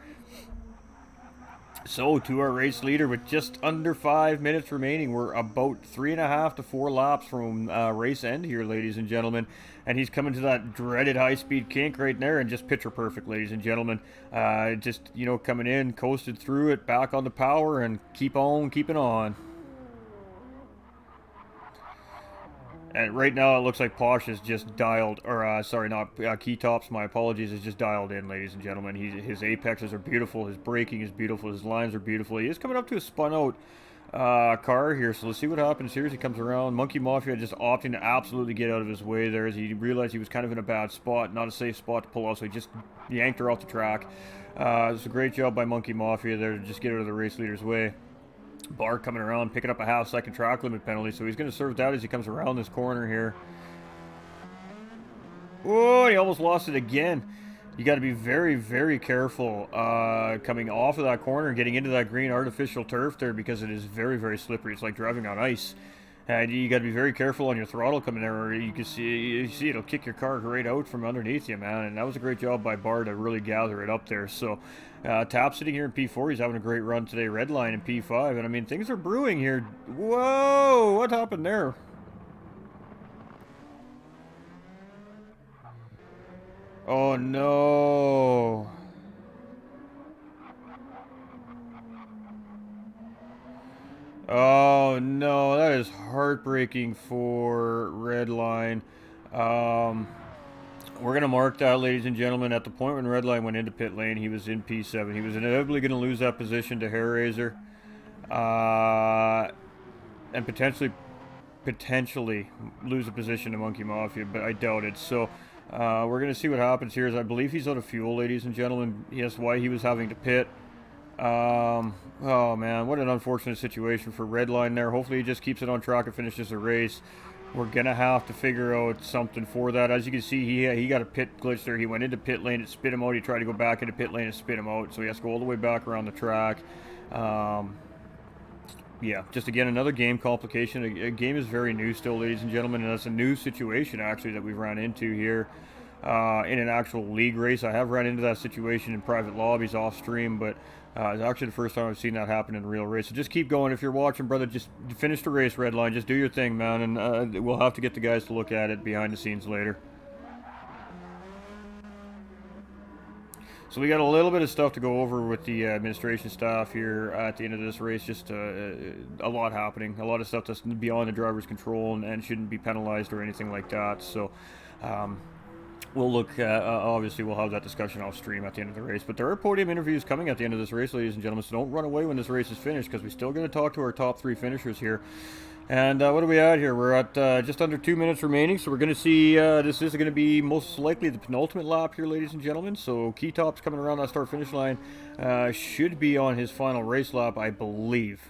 [SPEAKER 1] So, to our race leader with just under 5 minutes remaining. We're about 3.5 to 4 laps from race end here, ladies and gentlemen. And he's coming to that dreaded high-speed kink right there and just picture perfect, ladies and gentlemen. Just, you know, coming in, coasted through it, back on the power, and keep on keeping on. And right now it looks like Posh is just dialed, or sorry, not Key Tops, my apologies, is just dialed in, ladies and gentlemen. His apexes are beautiful, his braking is beautiful, his lines are beautiful. He is coming up to a spun out car here, so let's see what happens here as he comes around. Monkey Mafia just opting to absolutely get out of his way there as he realized he was kind of in a bad spot, not a safe spot to pull out, so he just yanked her off the track. It's a great job by Monkey Mafia there to just get out of the race leader's way. Bar coming around, picking up a half-second track limit penalty, so he's going to serve that as he comes around this corner here. Oh, he almost lost it again. You got to be very careful coming off of that corner and getting into that green artificial turf there because it is very slippery. It's like driving on ice. And you got to be very careful on your throttle coming there, or you see it'll kick your car right out from underneath you, man. And that was a great job by Bar to really gather it up there. So, Tap sitting here in P4. He's having a great run today. Redline in P5. And, I mean, things are brewing here. Whoa! What happened there? Oh, no. Oh no, that is heartbreaking for Redline. We're going to mark that, ladies and gentlemen. At the point when Redline went into pit lane, he was in P7. He was inevitably going to lose that position to Hair Raiser. and potentially lose a position to Monkey Mafia, but I doubt it. So we're going to see what happens here. As I believe he's out of fuel, ladies and gentlemen. Yes, why he was having to pit. Oh man, what an unfortunate situation for Redline there. Hopefully he just keeps it on track and finishes the race. We're gonna have to figure out something for that. As you can see, he got a pit glitch there. He went into pit lane, it spit him out. He tried to go back into pit lane and spit him out. So he has to go all the way back around the track. Yeah, just again, another game complication. A game is very new still, ladies and gentlemen, and that's a new situation, actually, that we've run into here in an actual league race. I have run into that situation in private lobbies off stream, but it's actually the first time I've seen that happen in a real race. So just keep going. If you're watching, brother, just finish the race, Redline. Just do your thing, man, and we'll have to get the guys to look at it behind the scenes later. So we got a little bit of stuff to go over with the administration staff here at the end of this race. Just a lot happening. A lot of stuff that's beyond the driver's control and shouldn't be penalized or anything like that. So we'll look, obviously we'll have that discussion off stream at the end of the race. But there are podium interviews coming at the end of this race, ladies and gentlemen. So don't run away when this race is finished, because we're still going to talk to our top 3 finishers here. And what are we at here? We're at just under 2 minutes remaining, so we're going to see, this is going to be most likely the penultimate lap here, ladies and gentlemen. So Keytop's coming around that start-finish line, should be on his final race lap, I believe.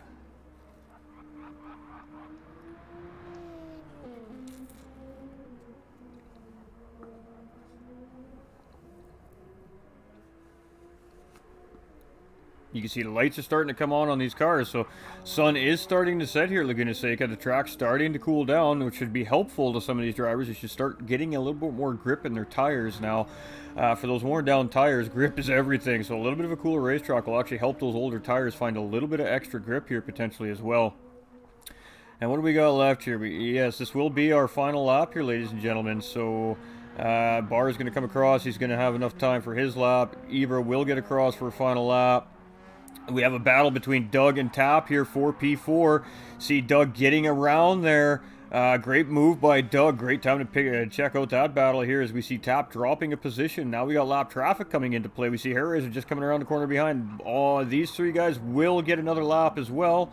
[SPEAKER 1] You can see the lights are starting to come on these cars, so sun is starting to set here at Laguna Seca. The track's starting to cool down, which should be helpful to some of these drivers. They should start getting a little bit more grip in their tires now. For those worn down tires, grip is everything, so a little bit of a cooler racetrack will actually help those older tires find a little bit of extra grip here potentially as well. And what do we got left here? Yes, this will be our final lap here, ladies and gentlemen. So Barr is going to come across. He's going to have enough time for his lap. Ibra will get across for a final lap. We have a battle between Doug and Tap here for P4. See Doug getting around there. Great move by Doug. Great time to check out that battle here as we see Tap dropping a position. Now we got lap traffic coming into play. We see Hairraiser just coming around the corner behind. These 3 guys will get another lap as well.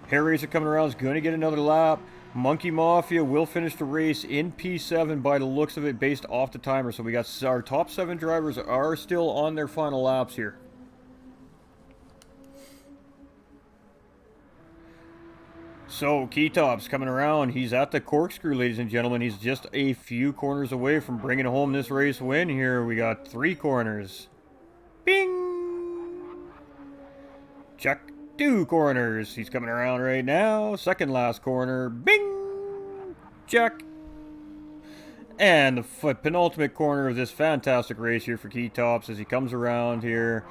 [SPEAKER 1] Hairraiser coming around is going to get another lap. Monkey Mafia will finish the race in P7 by the looks of it based off the timer. So we got our top 7 drivers are still on their final laps here. So, Keytop's coming around. He's at the corkscrew, ladies and gentlemen. He's just a few corners away from bringing home this race win here. We got 3 corners. Bing! Check. 2 corners. He's coming around right now. Second last corner. Bing! Check. And the penultimate corner of this fantastic race here for Keytops as he comes around here.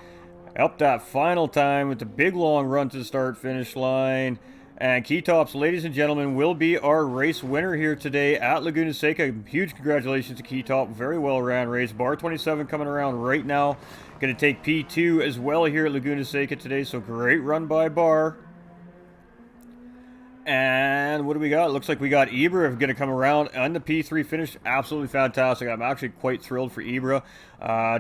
[SPEAKER 1] Up that final time with the big long run to the start-finish line. And Keytops, ladies and gentlemen, will be our race winner here today at Laguna Seca. Huge congratulations to Keytop. Very well ran race. Bar 27 coming around right now. Going to take P2 as well here at Laguna Seca today. So great run by Bar. And what do we got? Looks like we got Ibra going to come around on the P3 finish. Absolutely fantastic. I'm actually quite thrilled for Ibra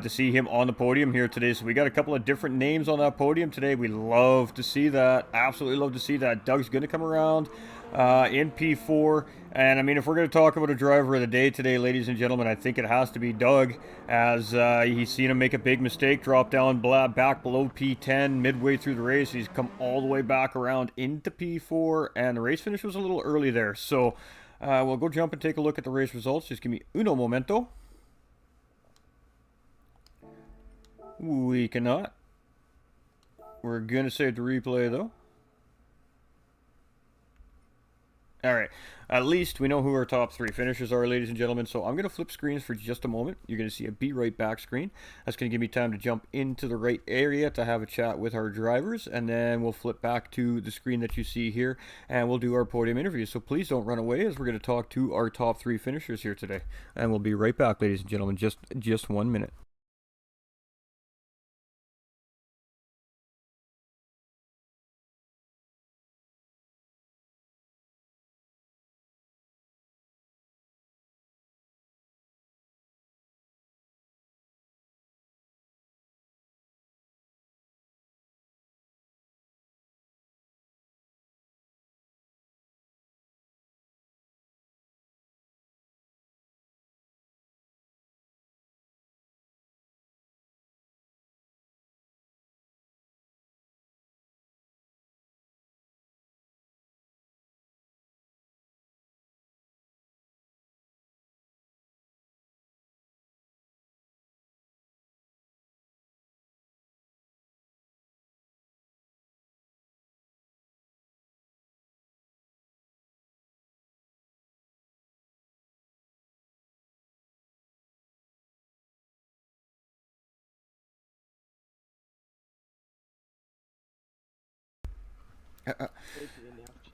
[SPEAKER 1] to see him on the podium here today. So we got a couple of different names on that podium today. We love to see that. Absolutely love to see that. Doug's going to come around in P4. And I mean, if we're going to talk about a driver of the day today, ladies and gentlemen, I think it has to be Doug, as he's seen him make a big mistake, drop down back below P10 midway through the race. He's come all the way back around into P4, and the race finish was a little early there. So we'll go jump and take a look at the race results. Just give me uno momento. We cannot. We're going to save the replay, though. All right, at least we know who our top 3 finishers are, ladies and gentlemen. So I'm going to flip screens for just a moment. You're going to see a Be Right Back screen. That's going to give me time to jump into the right area to have a chat with our drivers. And then we'll flip back to the screen that you see here, and we'll do our podium interview. So please don't run away, as we're going to talk to our top 3 finishers here today. And we'll be right back, ladies and gentlemen, just 1 minute.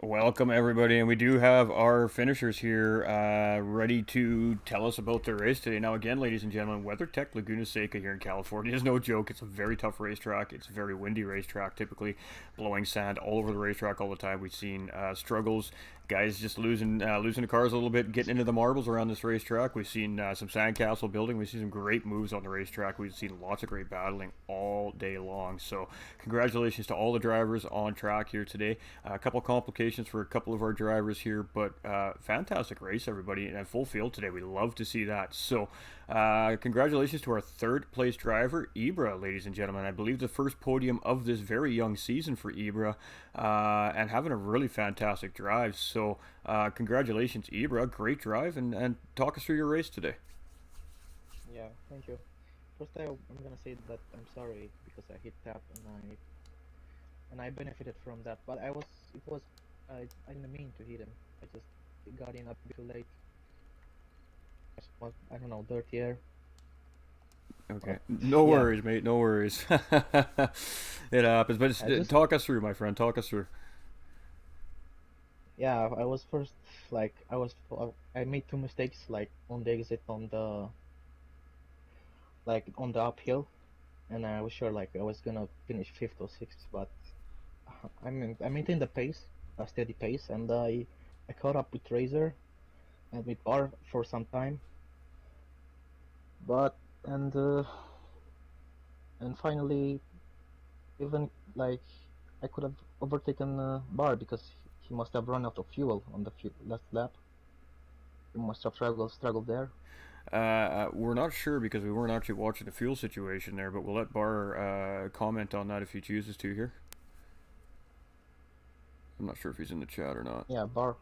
[SPEAKER 1] Welcome everybody, and we do have our finishers here ready to tell us about their race today. Now again, ladies and gentlemen, Weathertech Laguna Seca here in California is no joke. It's a very tough racetrack. It's a very windy racetrack, typically blowing sand all over the racetrack all the time. We've seen struggles, guys just losing the cars a little bit, getting into the marbles around this racetrack. We've seen some sandcastle building. We've seen some great moves on the racetrack. We've seen lots of great battling all day long. So congratulations to all the drivers on track here today. A couple complications for a couple of our drivers here, but fantastic race, everybody, and full field today. We love to see that. So congratulations to our third place driver, Ibra, ladies and gentlemen. I believe the first podium of this very young season for Ibra, and having a really fantastic drive. So congratulations, Ibra. Great drive, and talk us through your race today.
[SPEAKER 2] Yeah, thank you. First, I'm gonna say that I'm sorry because I hit tap and I benefited from that. But I didn't mean to hit him. I just got in a bit too late. I don't know, dirty air.
[SPEAKER 1] Okay, no worries, mate. No worries. It happens. But talk us through, my friend. Talk us through.
[SPEAKER 2] Yeah, I was first. Like I made two mistakes. Like on the exit on the uphill, and I was sure like I was gonna finish fifth or sixth, but I maintained the pace, a steady pace, and I caught up with Razor and with Bar for some time, but and finally, even like I could have overtaken Bar because he must have run out of fuel on the last lap. He must have struggled there.
[SPEAKER 1] We're not sure because we weren't actually watching the fuel situation there, but we'll let Bar comment on that if he chooses to here. I'm not sure if he's in the chat or not.
[SPEAKER 2] Yeah, Bar.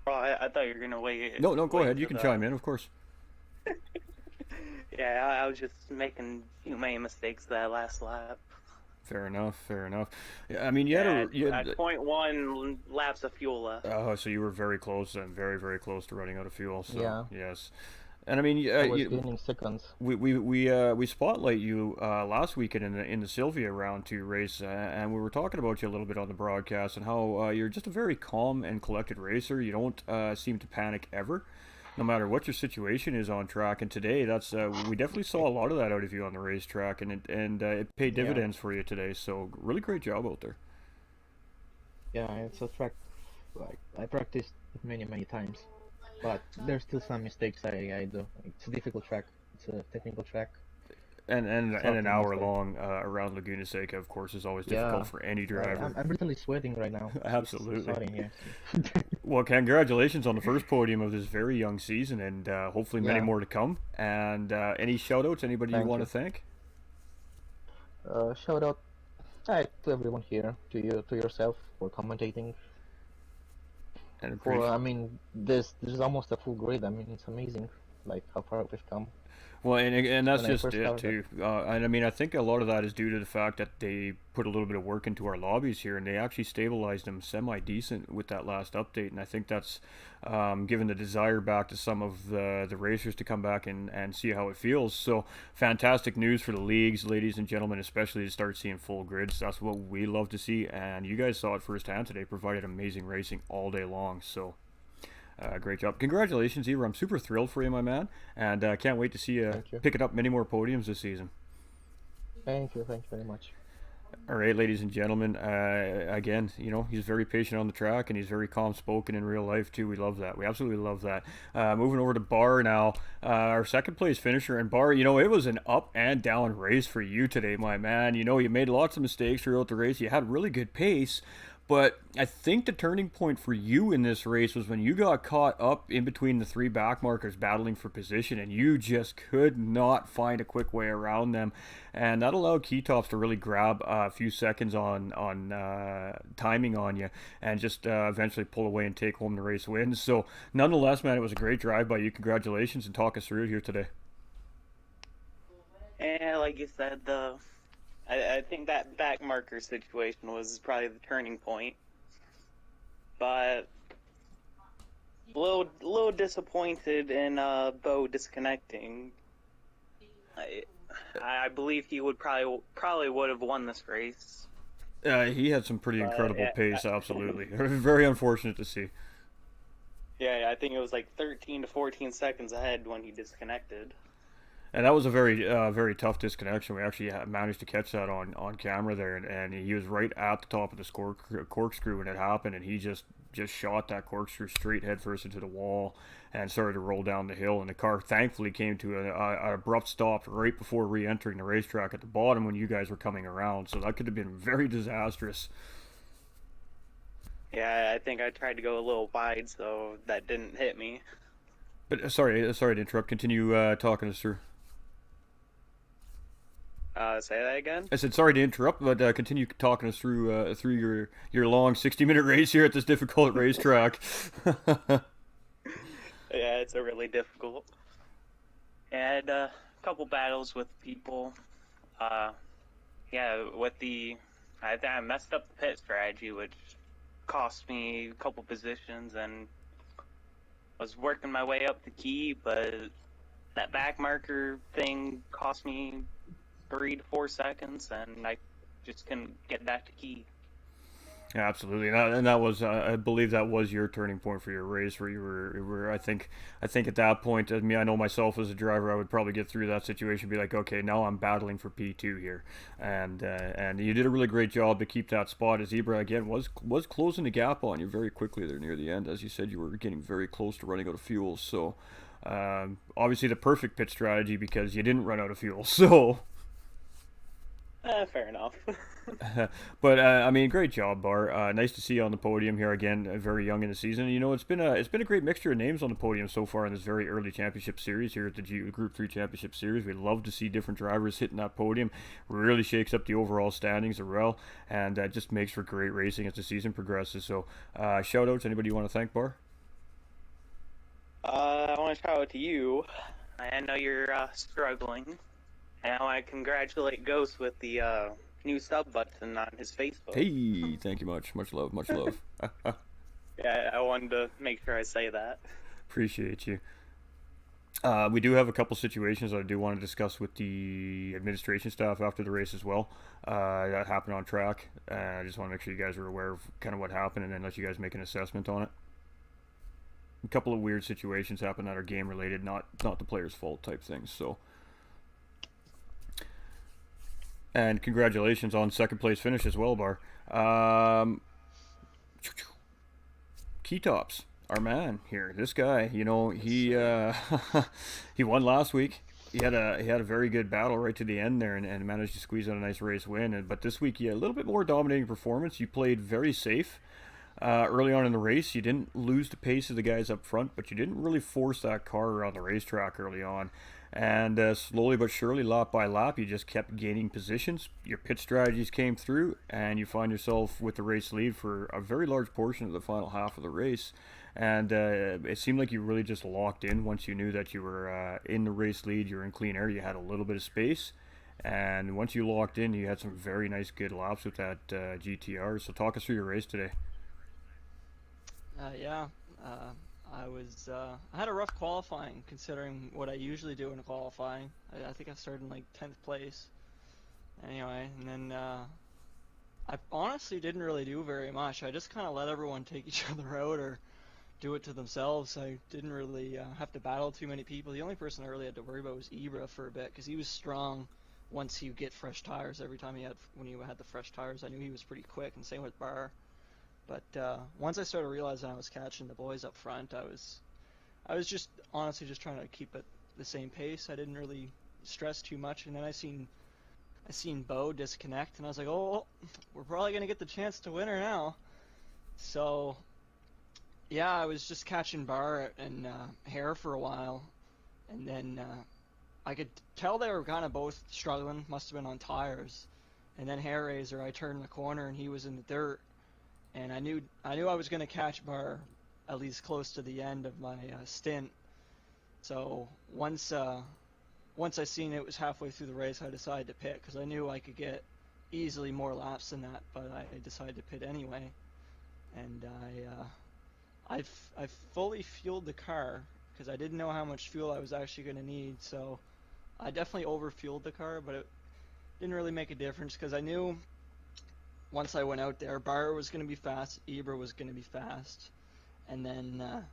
[SPEAKER 3] Oh, I thought you were gonna wait.
[SPEAKER 1] No, go ahead. You can chime in, of course.
[SPEAKER 3] Yeah, I was just making a few main mistakes that last lap.
[SPEAKER 1] Fair enough. I mean, you had
[SPEAKER 3] 0.1 laps of fuel left.
[SPEAKER 1] Oh, so you were very close then, very, very close to running out of fuel. So,
[SPEAKER 2] yeah.
[SPEAKER 1] Yes. And I mean,
[SPEAKER 2] I was gaining seconds.
[SPEAKER 1] We spotlight you last weekend in the Sylvia round 2 race, and we were talking about you a little bit on the broadcast and how you're just a very calm and collected racer. You don't seem to panic ever, no matter what your situation is on track. And today, that's we definitely saw a lot of that out of you on the racetrack, and it paid dividends for you today. So really great job out there.
[SPEAKER 2] Yeah, it's a track like I practiced it many times. But there's still some mistakes I do. It's a difficult track. It's a technical track.
[SPEAKER 1] And an hour long around Laguna Seca, of course, is always difficult for any driver.
[SPEAKER 2] I'm literally sweating right now.
[SPEAKER 1] Absolutely.
[SPEAKER 2] Sweating, yeah.
[SPEAKER 1] Well, congratulations on the first podium of this very young season, and hopefully many more to come. And any shout-outs, anybody you want to thank?
[SPEAKER 2] Shout-out to everyone here, to you, to yourself for commentating.
[SPEAKER 1] And
[SPEAKER 2] I mean, this is almost a full grid. I mean, it's amazing, like how far we've come.
[SPEAKER 1] Well, and that's just it too. And I mean, I think a lot of that is due to the fact that they put a little bit of work into our lobbies here, and they actually stabilized them semi-decent with that last update. And I think that's given the desire back to some of the racers to come back and see how it feels. So fantastic news for the leagues, ladies and gentlemen, especially to start seeing full grids. That's what we love to see, and you guys saw it firsthand today. Provided amazing racing all day long. So. Great job. Congratulations, Eva. I'm super thrilled for you, my man, and can't wait to see you picking up many more podiums this season.
[SPEAKER 2] Thank you very much.
[SPEAKER 1] All right, ladies and gentlemen, again, you know, he's very patient on the track, and he's very calm-spoken in real life, too. We love that. We absolutely love that. Moving over to Bar now, our second-place finisher. And Bar, you know, it was an up-and-down race for you today, my man. You know, you made lots of mistakes throughout the race. You had really good pace. But I think the turning point for you in this race was when you got caught up in between the 3 backmarkers battling for position, and you just could not find a quick way around them. And that allowed Keytops to really grab a few seconds on timing on you and just eventually pull away and take home the race win. So nonetheless, man, it was a great drive by you. Congratulations, and talk us through it here today.
[SPEAKER 3] And like you said, I think that back marker situation was probably the turning point, but a little disappointed in Bo disconnecting. I believe he would probably would have won this race.
[SPEAKER 1] He had some pretty
[SPEAKER 3] But
[SPEAKER 1] incredible
[SPEAKER 3] yeah,
[SPEAKER 1] pace, absolutely. Very unfortunate to see.
[SPEAKER 3] yeah, I think it was like 13 to 14 seconds ahead when he disconnected.
[SPEAKER 1] And that was a very tough disconnection. We actually managed to catch that on camera there, and he was right at the top of the corkscrew when it happened, and he just shot that corkscrew straight headfirst into the wall and started to roll down the hill. And the car thankfully came to an abrupt stop right before re-entering the racetrack at the bottom when you guys were coming around. So that could have been very disastrous.
[SPEAKER 3] Yeah, I think I tried to go a little wide, so that didn't hit me.
[SPEAKER 1] But sorry to interrupt. Continue talking us through.
[SPEAKER 3] Say that again?
[SPEAKER 1] I said sorry to interrupt, but continue talking us through your long 60-minute race here at this difficult racetrack.
[SPEAKER 3] Yeah, it's a really difficult. I had a couple battles with people. Yeah, with I messed up the pit strategy, which cost me a couple positions, and was working my way up the key, but that back marker thing cost me 3 to 4 seconds, and I just couldn't get back to key.
[SPEAKER 1] Yeah, absolutely, and that was I believe that was your turning point for your race, where you were I think at that point, I know myself as a driver, I would probably get through that situation, be like, okay, now I'm battling for P2 here, and you did a really great job to keep that spot. As Zebra again was closing the gap on you very quickly there near the end. As you said, you were getting very close to running out of fuel, so obviously the perfect pit strategy because you didn't run out of fuel, so.
[SPEAKER 3] Fair enough.
[SPEAKER 1] But I mean, great job, Bar. Nice to see you on the podium here again. Very young in the season. You know, it's been a great mixture of names on the podium so far in this very early championship series here at the Group 3 Championship Series. We love to see different drivers hitting that podium. Really shakes up the overall standings as well, and just makes for great racing as the season progresses. So, shout outs. Anybody you want to thank, Bar?
[SPEAKER 3] I want to shout out to you. I know you're struggling. And I want to congratulate Ghost with the new sub button on his Facebook.
[SPEAKER 1] Hey, thank you much. Much love. Much love.
[SPEAKER 3] Yeah, I wanted to make sure I say that.
[SPEAKER 1] Appreciate you. We do have a couple situations that I do want to discuss with the administration staff after the race as well. That happened on track. I just want to make sure you guys are aware of kind of what happened and then let you guys make an assessment on it. A couple of weird situations happened that are game related, not the player's fault type things. So. And congratulations on second place finish as well, Bar. Key Tops, our man here. This guy, you know, he he won last week. He had a very good battle right to the end there, and managed to squeeze out a nice race win. But this week, he had a little bit more dominating performance. You played very safe early on in the race. You didn't lose the pace of the guys up front, but you didn't really force that car around the racetrack early on. And slowly but surely, lap by lap, you just kept gaining positions. Your pit strategies came through, and you find yourself with the race lead for a very large portion of the final half of the race. And it seemed like you really just locked in once you knew that you were in the race lead, you were in clean air, you had a little bit of space. And once you locked in, you had some very nice, good laps with that GTR. So talk us through your race today.
[SPEAKER 4] Yeah. I had a rough qualifying considering what I usually do in qualifying. I think I started in like 10th place. Anyway, and then I honestly didn't really do very much. I just kind of let everyone take each other out or do it to themselves. I didn't really have to battle too many people. The only person I really had to worry about was Ibra for a bit because he was strong once you get fresh tires. Every time when he had the fresh tires, I knew he was pretty quick, and same with Barr. But once I started realizing I was catching the boys up front, I was just honestly just trying to keep it the same pace. I didn't really stress too much, and then I seen Bo disconnect, and I was like, oh, we're probably gonna get the chance to win her now. So yeah, I was just catching Bar and Hare for a while, and then I could tell they were kind of both struggling. Must have been on tires. And then Hair Razor, I turned the corner and he was in the dirt. And I knew I was going to catch Bar at least close to the end of my stint. So once I seen it was halfway through the race, I decided to pit because I knew I could get easily more laps than that. But I decided to pit anyway, and I fully fueled the car because I didn't know how much fuel I was actually going to need. So I definitely overfueled the car, but it didn't really make a difference because I knew once I went out there, Barr was going to be fast, Ibra was going to be fast, and then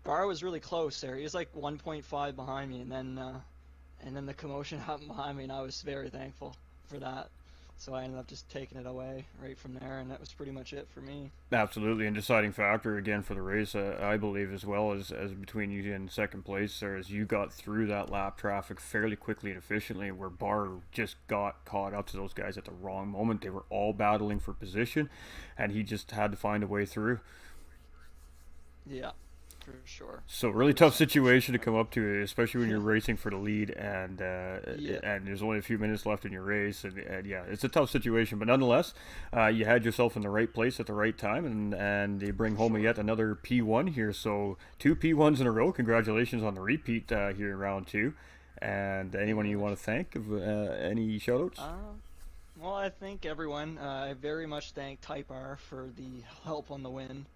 [SPEAKER 4] Barr was really close there. He was like 1.5 behind me, and then the commotion happened behind me, and I was very thankful for that. So I ended up just taking it away right from there, and that was pretty much it for me.
[SPEAKER 1] Absolutely, and deciding factor again for the race, I believe, as well as between you and second place there, as you got through that lap traffic fairly quickly and efficiently, where Barr just got caught up to those guys at the wrong moment. They were all battling for position, and he just had to find a way through.
[SPEAKER 4] Yeah, for sure.
[SPEAKER 1] So really tough situation to come up to, especially when you're racing for the lead, and there's only a few minutes left in your race, and yeah, it's a tough situation. But nonetheless, you had yourself in the right place at the right time, and you bring home yet another P1 here. So 2 P1s in a row. Congratulations on the repeat here in round 2. And anyone you want to thank? Any shoutouts?
[SPEAKER 4] Well, I thank everyone. I very much thank Type R for the help on the win.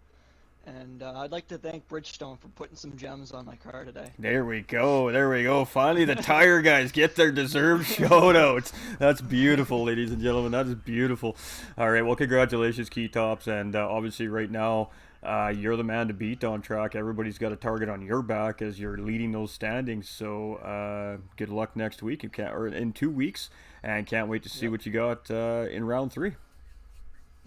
[SPEAKER 4] And I'd like to thank Bridgestone for putting some gems on my car today.
[SPEAKER 1] There we go. Finally, the tire guys get their deserved shout-outs. That's beautiful, ladies and gentlemen. That is beautiful. All right, well, congratulations, Key Tops. And obviously right now, you're the man to beat on track. Everybody's got a target on your back as you're leading those standings. So good luck next week, or in 2 weeks. And can't wait to see what you got in round 3.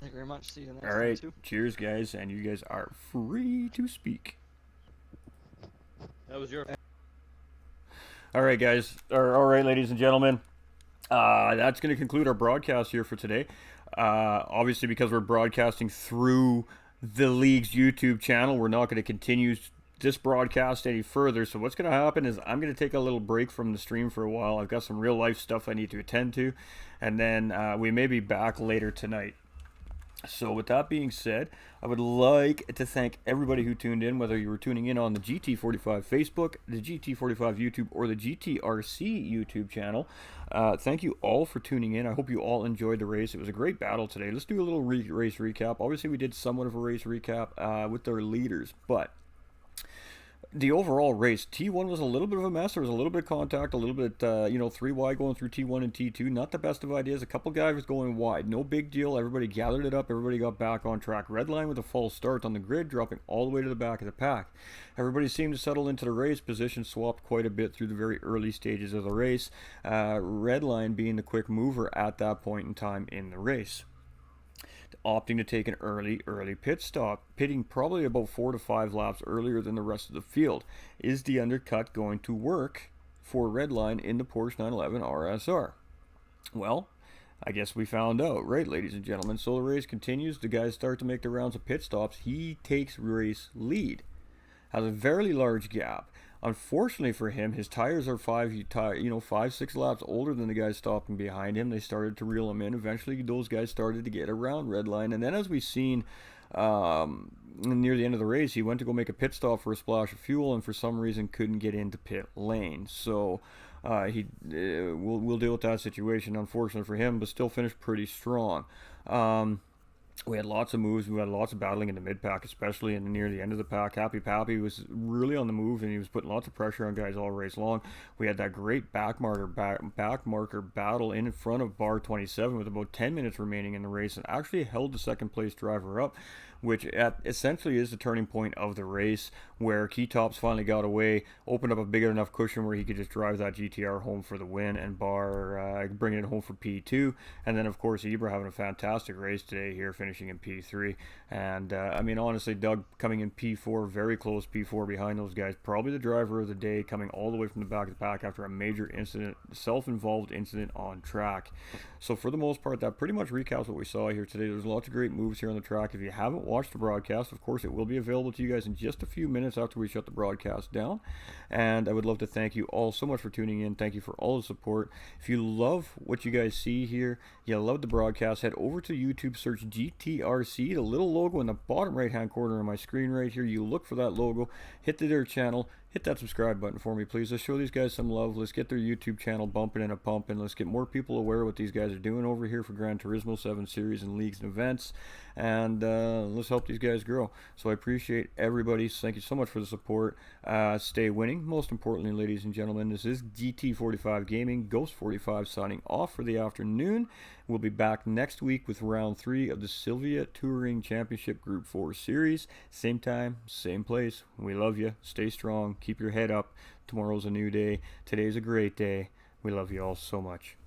[SPEAKER 4] Thank you very much. See you next
[SPEAKER 1] time. All right.
[SPEAKER 4] Too.
[SPEAKER 1] Cheers, guys. And you guys are free to speak.
[SPEAKER 5] That was your...
[SPEAKER 1] All right, guys. All right, ladies and gentlemen. That's going to conclude our broadcast here for today. Obviously, because we're broadcasting through the league's YouTube channel, we're not going to continue this broadcast any further. So what's going to happen is I'm going to take a little break from the stream for a while. I've got some real life stuff I need to attend to. And then we may be back later tonight. So with that being said, I would like to thank everybody who tuned in, whether you were tuning in on the GT45 Facebook, the GT45 YouTube, or the GTRC YouTube channel. Thank you all for tuning in. I hope you all enjoyed the race. It was a great battle today. Let's do a little race recap. Obviously, we did somewhat of a race recap with their leaders, but the overall race, T1 was a little bit of a mess. There was a little bit of contact, a little bit, 3 wide going through T1 and T2. Not the best of ideas. A couple guys going wide. No big deal. Everybody gathered it up. Everybody got back on track. Red line with a false start on the grid, dropping all the way to the back of the pack. Everybody seemed to settle into the race. Position swapped quite a bit through the very early stages of the race. Red line being the quick mover at that point in time in the race, opting to take an early pit stop, pitting probably about 4 to 5 laps earlier than the rest of the field. Is the undercut going to work for Redline in the Porsche 911 RSR? Well, I guess we found out, right, ladies and gentlemen? So the race continues. The guys start to make the rounds of pit stops. He takes race lead, has a very large gap. Unfortunately for him, his tires are 5-6 laps older than the guys stopping behind him. They started to reel him in. Eventually, those guys started to get around Redline. And then as we've seen near the end of the race, he went to go make a pit stop for a splash of fuel and for some reason couldn't get into pit lane. So we'll deal with that situation, unfortunately for him, but still finished pretty strong. We had lots of moves. We had lots of battling in the mid-pack, especially in near the end of the pack. Happy Pappy was really on the move, and he was putting lots of pressure on guys all race long. We had that great back marker battle in front of bar 27 with about 10 minutes remaining in the race, and actually held the second-place driver up, which essentially is the turning point of the race, where Key Tops finally got away, opened up a big enough cushion where he could just drive that GTR home for the win, and Barr bringing it home for P2. And then, of course, Ibra having a fantastic race today here, finishing in P3. And, honestly, Doug coming in P4, very close P4 behind those guys. Probably the driver of the day, coming all the way from the back of the pack after a major incident, self-involved incident on track. So, for the most part, that pretty much recaps what we saw here today. There's lots of great moves here on the track. If you haven't watched the broadcast, of course, it will be available to you guys in just a few minutes after we shut the broadcast down. And I would love to thank you all so much for tuning in. Thank you for all the support. If you love what you guys see here, you love the broadcast, head over to YouTube, search GTRC, the little logo in the bottom right hand corner of my screen right here. You look for that logo, hit their channel, hit that subscribe button for me, please. Let's show these guys some love. Let's get their YouTube channel bumping and a pumping. Let's get more people aware of what these guys are doing over here for Gran Turismo 7 Series and leagues and events. And let's help these guys grow. So I appreciate everybody. Thank you so much for the support. Stay winning. Most importantly, ladies and gentlemen, this is GT45 Gaming, Ghost 45 signing off for the afternoon. We'll be back next week with round 3 of the Sylvia Touring Championship Group 4 Series. Same time, same place. We love you. Stay strong. Keep your head up. Tomorrow's a new day. Today's a great day. We love you all so much.